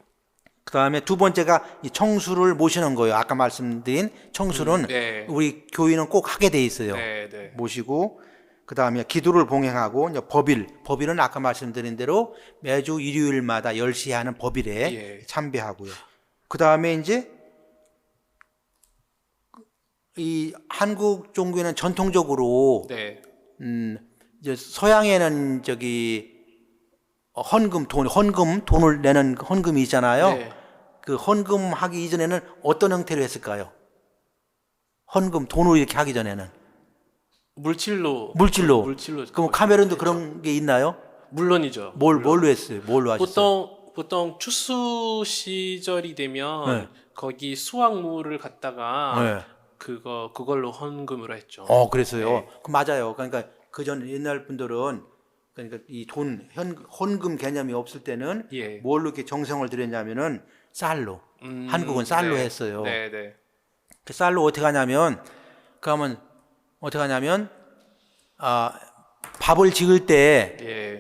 그 다음에 두 번째가 이 청수를 모시는 거예요. 아까 말씀드린 청수는 네. 우리 교인은 꼭 하게 돼 있어요. 네, 네. 모시고 그 다음에 기도를 봉행하고 이제 법일은 아까 말씀드린 대로 매주 일요일마다 10시에 하는 법일에 예. 참배하고요. 그 다음에 이제 이 한국 종교는 전통적으로 네. 이제 서양에는 돈을 내는 헌금이 있잖아요. 네. 그 헌금 하기 이전에는 어떤 형태로 했을까요? 헌금 돈으로 이렇게 하기 전에는 물질로. 그럼 카메론도 그런 게 있나요? 물론이죠. 뭘로 했어요? 뭘로 하셨어요? 보통 추수 시절이 되면 네. 거기 수확물을 갖다가 네. 그걸로 헌금으로 했죠. 그래서요. 네. 맞아요. 그러니까 그전 옛날 분들은 그러니까 이 헌금 개념이 없을 때는 예. 뭘로 이렇게 정성을 들였냐면은 쌀로. 한국은 쌀로 네. 했어요. 네, 네. 그 쌀로 어떻게 하냐면 밥을 지을 때 예.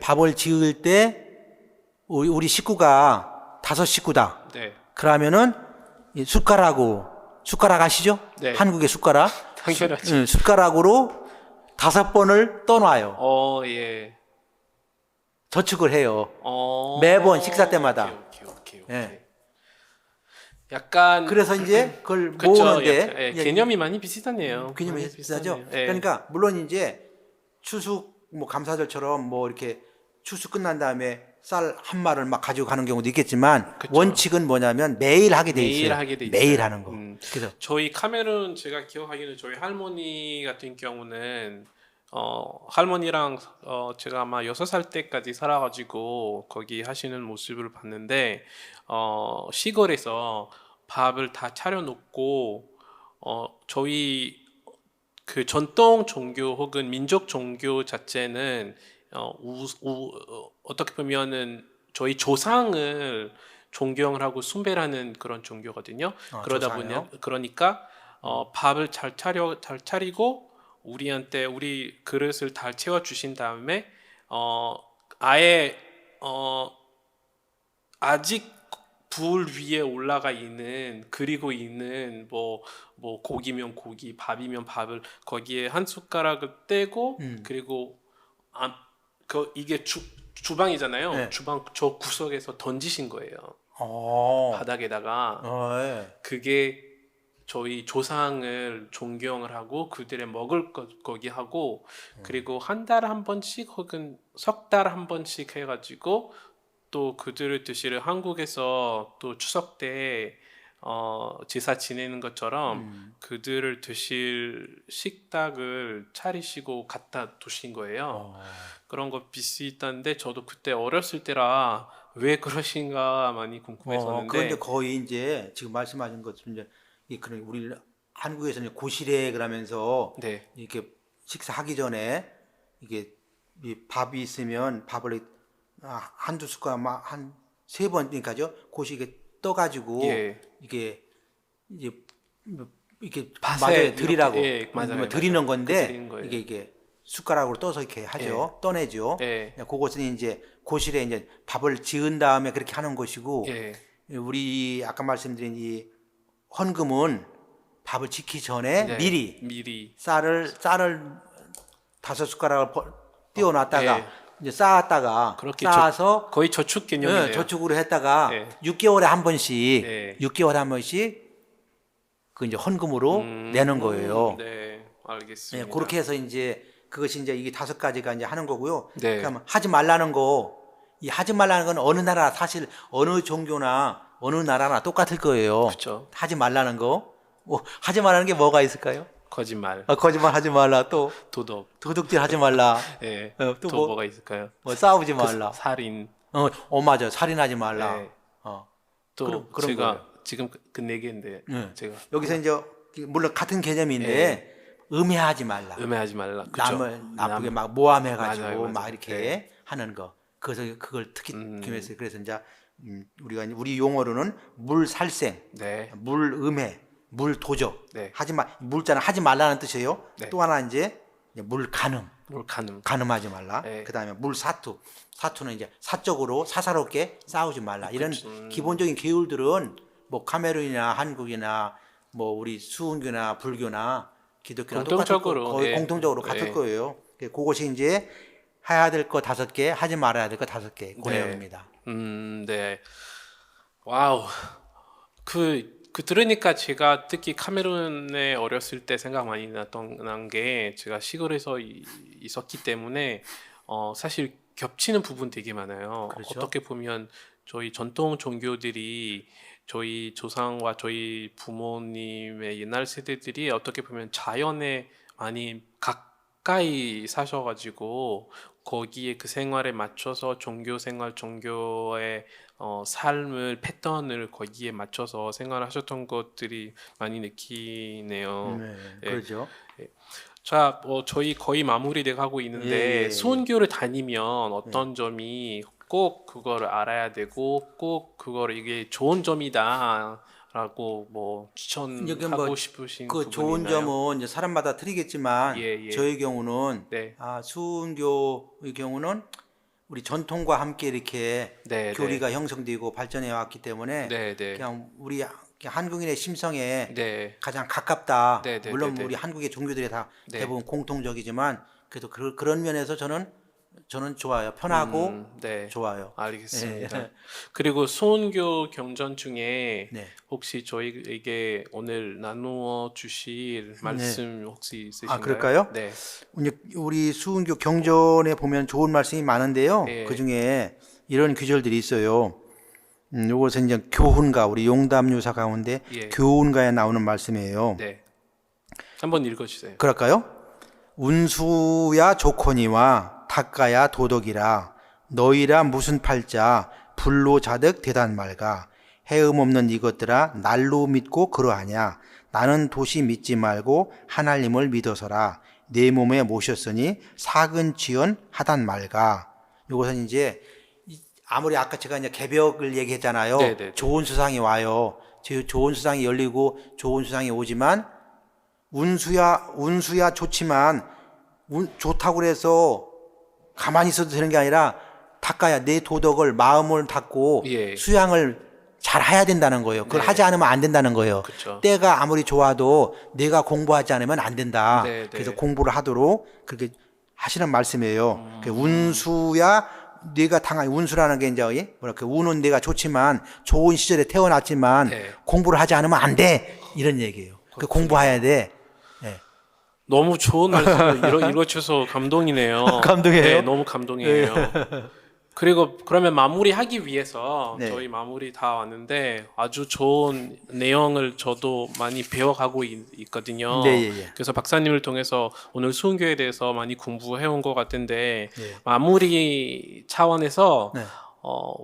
우리 식구가 5식구다. 네. 그러면은 이 숟가락 아시죠? 네. 한국의 숟가락. 당연하죠. 숟가락으로 5번을 떠놔요. 예. 저축을 해요. 매번 식사 때마다. 오케이. 예. 약간 그래서 이제 그걸 그쵸, 모으는데 약간, 개념이 많이 비슷하네요. 개념이 많이 비슷하죠. 비슷하네요. 예. 그러니까 물론 이제 추수 감사절처럼 이렇게 추수 끝난 다음에 쌀 한 마를 막 가지고 가는 경우도 있겠지만 그쵸. 원칙은 뭐냐면 매일 하게 돼 매일 있어요. 하게 돼 매일 있어요. 하는 거. 그래서 저희 카메룬 제가 기억하기는 저희 할머니 같은 경우는 할머니랑 제가 아마 6살 때까지 살아가지고 거기 하시는 모습을 봤는데 시골에서 밥을 다 차려놓고 저희 그 전통 종교 혹은 민족 종교 자체는 어떻게 보면은 저희 조상을 존경을 하고 숭배하는 그런 종교거든요. 조상이요? 그러니까 밥을 잘 차리고 우리한테 우리 그릇을 다 채워 주신 다음에 아예 아직 불 위에 올라가 있는 그리고 있는 뭐 고기면 고기, 밥이면 밥을 거기에 한 숟가락을 떼고 그리고 이게 주방이잖아요. 네. 주방 저 구석에서 던지신 거예요. 바닥에다가 예. 그게 저희 조상을 존경을 하고 그들의 먹을 것 거기 하고 그리고 한 달에 한 번씩 혹은 석 달에 한 번씩 해가지고 또 그들을 드시러 한국에서 또 추석 때 제사 지내는 것처럼 그들을 드실 식탁을 차리시고 갖다 두신 거예요. 그런 거 비슷한데 저도 그때 어렸을 때라 왜 그러신가 많이 궁금했었는데 그런데 거의 이제 지금 말씀하신 것처럼 이제 그런 우리 한국에서는 고시래 그러면서 네. 이렇게 식사하기 전에 이게 이 밥이 있으면 밥을 한두 숟가락 한 세 번이니까죠. 그것이 이게 떠가지고 예. 이게 이제 뭐 이렇게 밭에 맞아요. 드리라고 이렇게, 예, 맞아요, 뭐 드리는 맞아요. 건데 드리는 거예요. 이게 숟가락으로 떠서 이렇게 하죠. 떠내죠. 예. 그것은 이제 고실에 이제 밥을 지은 다음에 그렇게 하는 것이고 예. 우리 아까 말씀드린 이 헌금은 밥을 짓기 전에 네. 미리 쌀을 5숟가락을 띄워놨다가 예. 이제 쌓았다가 그렇게 쌓아서 거의 저축 개념이네요. 저축으로 했다가 예. 6개월에 한 번씩 예. 6개월에 한 번씩 그 이제 헌금으로 내는 거예요. 네, 예, 알겠습니다. 그렇게 해서 이제 그것이 이제 이게 5가지가 이제 하는 거고요. 네. 그러면 하지 말라는 거, 이 하지 말라는 건 어느 나라 사실 어느 종교나 어느 나라나 똑같을 거예요. 그렇죠. 하지 말라는 거, 뭐 하지 말라는 게 뭐가 있을까요? 거짓말, 거짓말 하지 말라, 또 도덕, 도둑질 하지 말라, 예. 또 또 뭐, 뭐가 있을까요? 뭐 싸우지 말라, 살인, 맞아, 살인하지 말라. 네. 어. 또 그런 제가 거예요. 지금 그 네 개인데 네. 제가 여기서 이제 물론 같은 개념인데 음해하지 말라. 음해하지 말라. 그쵸? 남을 나쁘게 막 모함해가지고 맞아요, 맞아요. 막 이렇게 네. 하는 거. 그래서 그걸 특히 김했어요. 그래서 이제 우리가 우리 용어로는 물살생, 네, 물음해, 물도적. 네. 물자는 하지 말라는 뜻이에요. 네. 또 하나 이제 물간음, 물가늠, 간음하지 말라. 네. 그다음에 물사투, 사투는 이제 사적으로 사사롭게 싸우지 말라. 이런 그쵸. 기본적인 계율들은 뭐 카메룬이나 한국이나 뭐 우리 수은교나 불교나 기독교나 공통적으로, 거의 예. 공통적으로 같을 예. 거예요. 그것이 이제 해야 될 거 5개, 하지 말아야 될 거 5개. 그 내용입니다. 네. 와우. 그 들으니까 제가 특히 카메룬에 어렸을 때 생각 많이 났던 게 제가 시골에서 있었기 때문에 사실 겹치는 부분 되게 많아요. 그렇죠. 어떻게 보면 저희 전통 종교들이 저희 조상과 저희 부모님의 옛날 세대들이 어떻게 보면 자연에 많이 가까이 사셔가지고 거기에 그 생활에 맞춰서 종교 생활, 종교의 삶을 패턴을 거기에 맞춰서 생활하셨던 것들이 많이 느끼네요. 네, 예. 그렇죠. 자, 저희 거의 마무리 돼가고 있는데 예. 수원교를 다니면 어떤 점이 꼭 그거를 알아야 되고 꼭 그거를 이게 좋은 점이다라고 뭐 이제 추천하고 뭐 싶으신 그 부분이 좋은 있나요? 점은 이제 사람마다 틀리겠지만 예, 예. 저희 경우는 네, 수은교의 경우는 우리 전통과 함께 이렇게 네, 교리가 형성되고 발전해 왔기 때문에 네, 네, 그냥 우리 그냥 한국인의 심성에 네, 가장 가깝다. 네, 네, 물론 네, 네. 우리 한국의 종교들이 다 네. 대부분 공통적이지만 그래도 그런 면에서 저는 좋아요. 편하고 네. 좋아요. 알겠습니다. 예. 그리고 수원교 경전 중에 네. 혹시 저희에게 오늘 나누어 주실 말씀 혹시 있으신가요? 그럴까요? 네. 우리 수은교 경전에 보면 좋은 말씀이 많은데요. 예. 그 중에 이런 규절들이 있어요. 이것은 이제 교훈가, 우리 용담유사 가운데 예. 교훈가에 나오는 말씀이에요. 네. 한번 읽어 주세요. 그럴까요? 운수야 조코니와 닦아야 도덕이라 너희라 무슨 팔자 불로 자득 대단 말가 해음 없는 이것들아 날로 믿고 그러하냐 나는 도시 믿지 말고 하나님을 믿어서라 내 몸에 모셨으니 사근지연 하단 말가. 이것은 이제 아무리 아까 제가 이제 개벽을 얘기했잖아요. 네네. 좋은 수상이 와요. 좋은 수상이 열리고 좋은 수상이 오지만 운수야 좋지만 좋다고 해서 가만히 있어도 되는 게 아니라 닦아야 내 도덕을 마음을 닦고 예. 수양을 잘 해야 된다는 거예요. 그걸 네. 하지 않으면 안 된다는 거예요. 그쵸. 때가 아무리 좋아도 내가 공부하지 않으면 안 된다. 네, 네. 그래서 공부를 하도록 그렇게 하시는 말씀이에요. 운수야 네가 당한 운수라는 게 이제 뭐랄까 운은 내가 좋지만 좋은 시절에 태어났지만 네. 공부를 하지 않으면 안 돼. 이런 얘기예요. 그 공부해야 돼. 네. 너무 좋은 말씀을 읽어주셔서 감동이네요. 감동이에요? 네, 너무 감동이에요. 그리고 그러면 마무리하기 위해서 네. 저희 마무리 다 왔는데 아주 좋은 내용을 저도 많이 배워가고 있거든요. 네, 예, 예. 그래서 박사님을 통해서 오늘 수은교에 대해서 많이 공부해 온 것 같은데 네. 마무리 차원에서 네.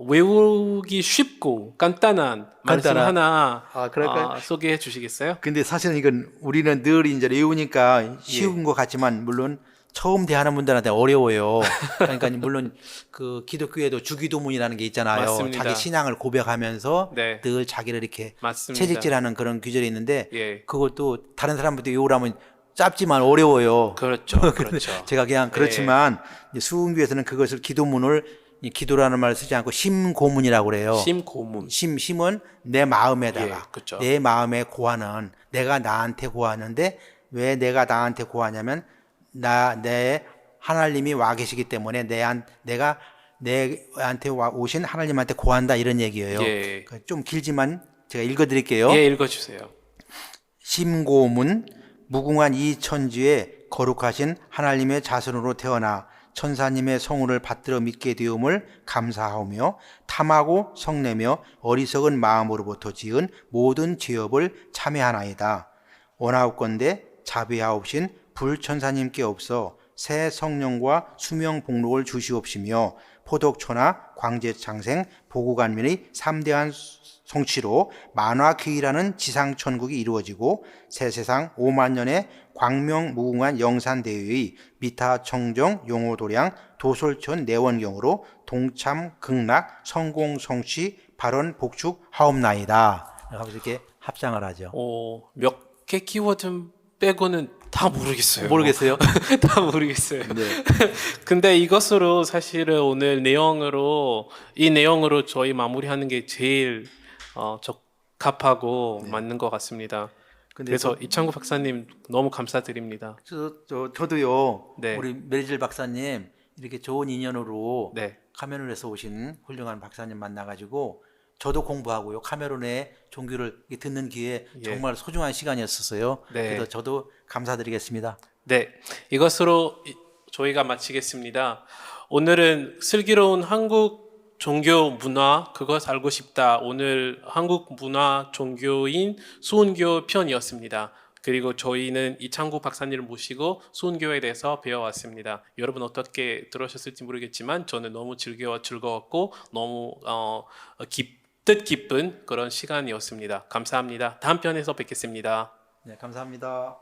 외우기 쉽고 간단한 말씀 간단한. 하나 그럴까요? 소개해 주시겠어요? 근데 사실은 이건 우리는 늘 이제 외우니까 쉬운 것 같지만 물론 처음 대하는 분들한테 어려워요. 그러니까 물론 그 기독교에도 주기도문이라는 게 있잖아요. 맞습니다. 자기 신앙을 고백하면서 네, 늘 자기를 이렇게 맞습니다. 채찍질하는 그런 규절이 있는데 예, 그것도 다른 사람한테 요구하면 짧지만 어려워요. 그렇죠, 그렇죠. 제가 그냥 그렇지만 이제 수은교에서는 그것을 기도문을 이 기도라는 말을 쓰지 않고 심고문이라고 그래요. 심고문. 심은 내 마음에다가 예, 그렇죠. 내 마음에 고하는 내가 나한테 고하는데 왜 내가 나한테 고하냐면 내 하나님이 와 계시기 때문에 내가 내한테 오신 하나님한테 고한다 이런 얘기예요. 예, 좀 길지만 제가 읽어드릴게요. 예, 읽어주세요. 심고문 무궁한 이 천지에 거룩하신 하나님의 자손으로 태어나 천사님의 성우를 받들어 믿게 되음을 감사하며 탐하고 성내며 어리석은 마음으로부터 지은 모든 죄업을 참회하나이다. 원하옵건대 자비하옵신 불천사님께 없어 새 성령과 수명 복록을 주시옵시며 포독초나 광제창생 보구간면의 3대한 성취로 만화귀라는 지상천국이 이루어지고 새 세상 5만 년의 광명무궁한 영산대회의 미타청정 용호도량 도솔천 내원경으로 동참 극락 성공성취 발언 복축하옵나이다. 하면서 이렇게 합장을 하죠. 몇 개 키워드 빼고는 다 모르겠어요. 모르겠어요? 다 모르겠어요. 네. 근데 이것으로 사실은 오늘 이 내용으로 저희 마무리하는 게 제일 적합하고 맞는 것 같습니다. 근데 그래서 이창구 박사님 너무 감사드립니다. 저도요. 네. 우리 메리즐 박사님 이렇게 좋은 인연으로 네, 카메룬에서 오신 훌륭한 박사님 만나가지고 저도 공부하고요. 카메룬의 종교를 듣는 기회에 예. 정말 소중한 시간이었었어요. 네. 그래서 저도 감사드리겠습니다. 네, 이것으로 저희가 마치겠습니다. 오늘은 슬기로운 한국 종교 문화 그것 알고 싶다. 오늘 한국 문화 종교인 수은교 편이었습니다. 그리고 저희는 이창구 박사님을 모시고 수은교에 대해서 배워왔습니다. 여러분 어떻게 들으셨을지 모르겠지만 저는 너무 즐거웠고 너무 뜻깊은 그런 시간이었습니다. 감사합니다. 다음 편에서 뵙겠습니다. 네, 감사합니다.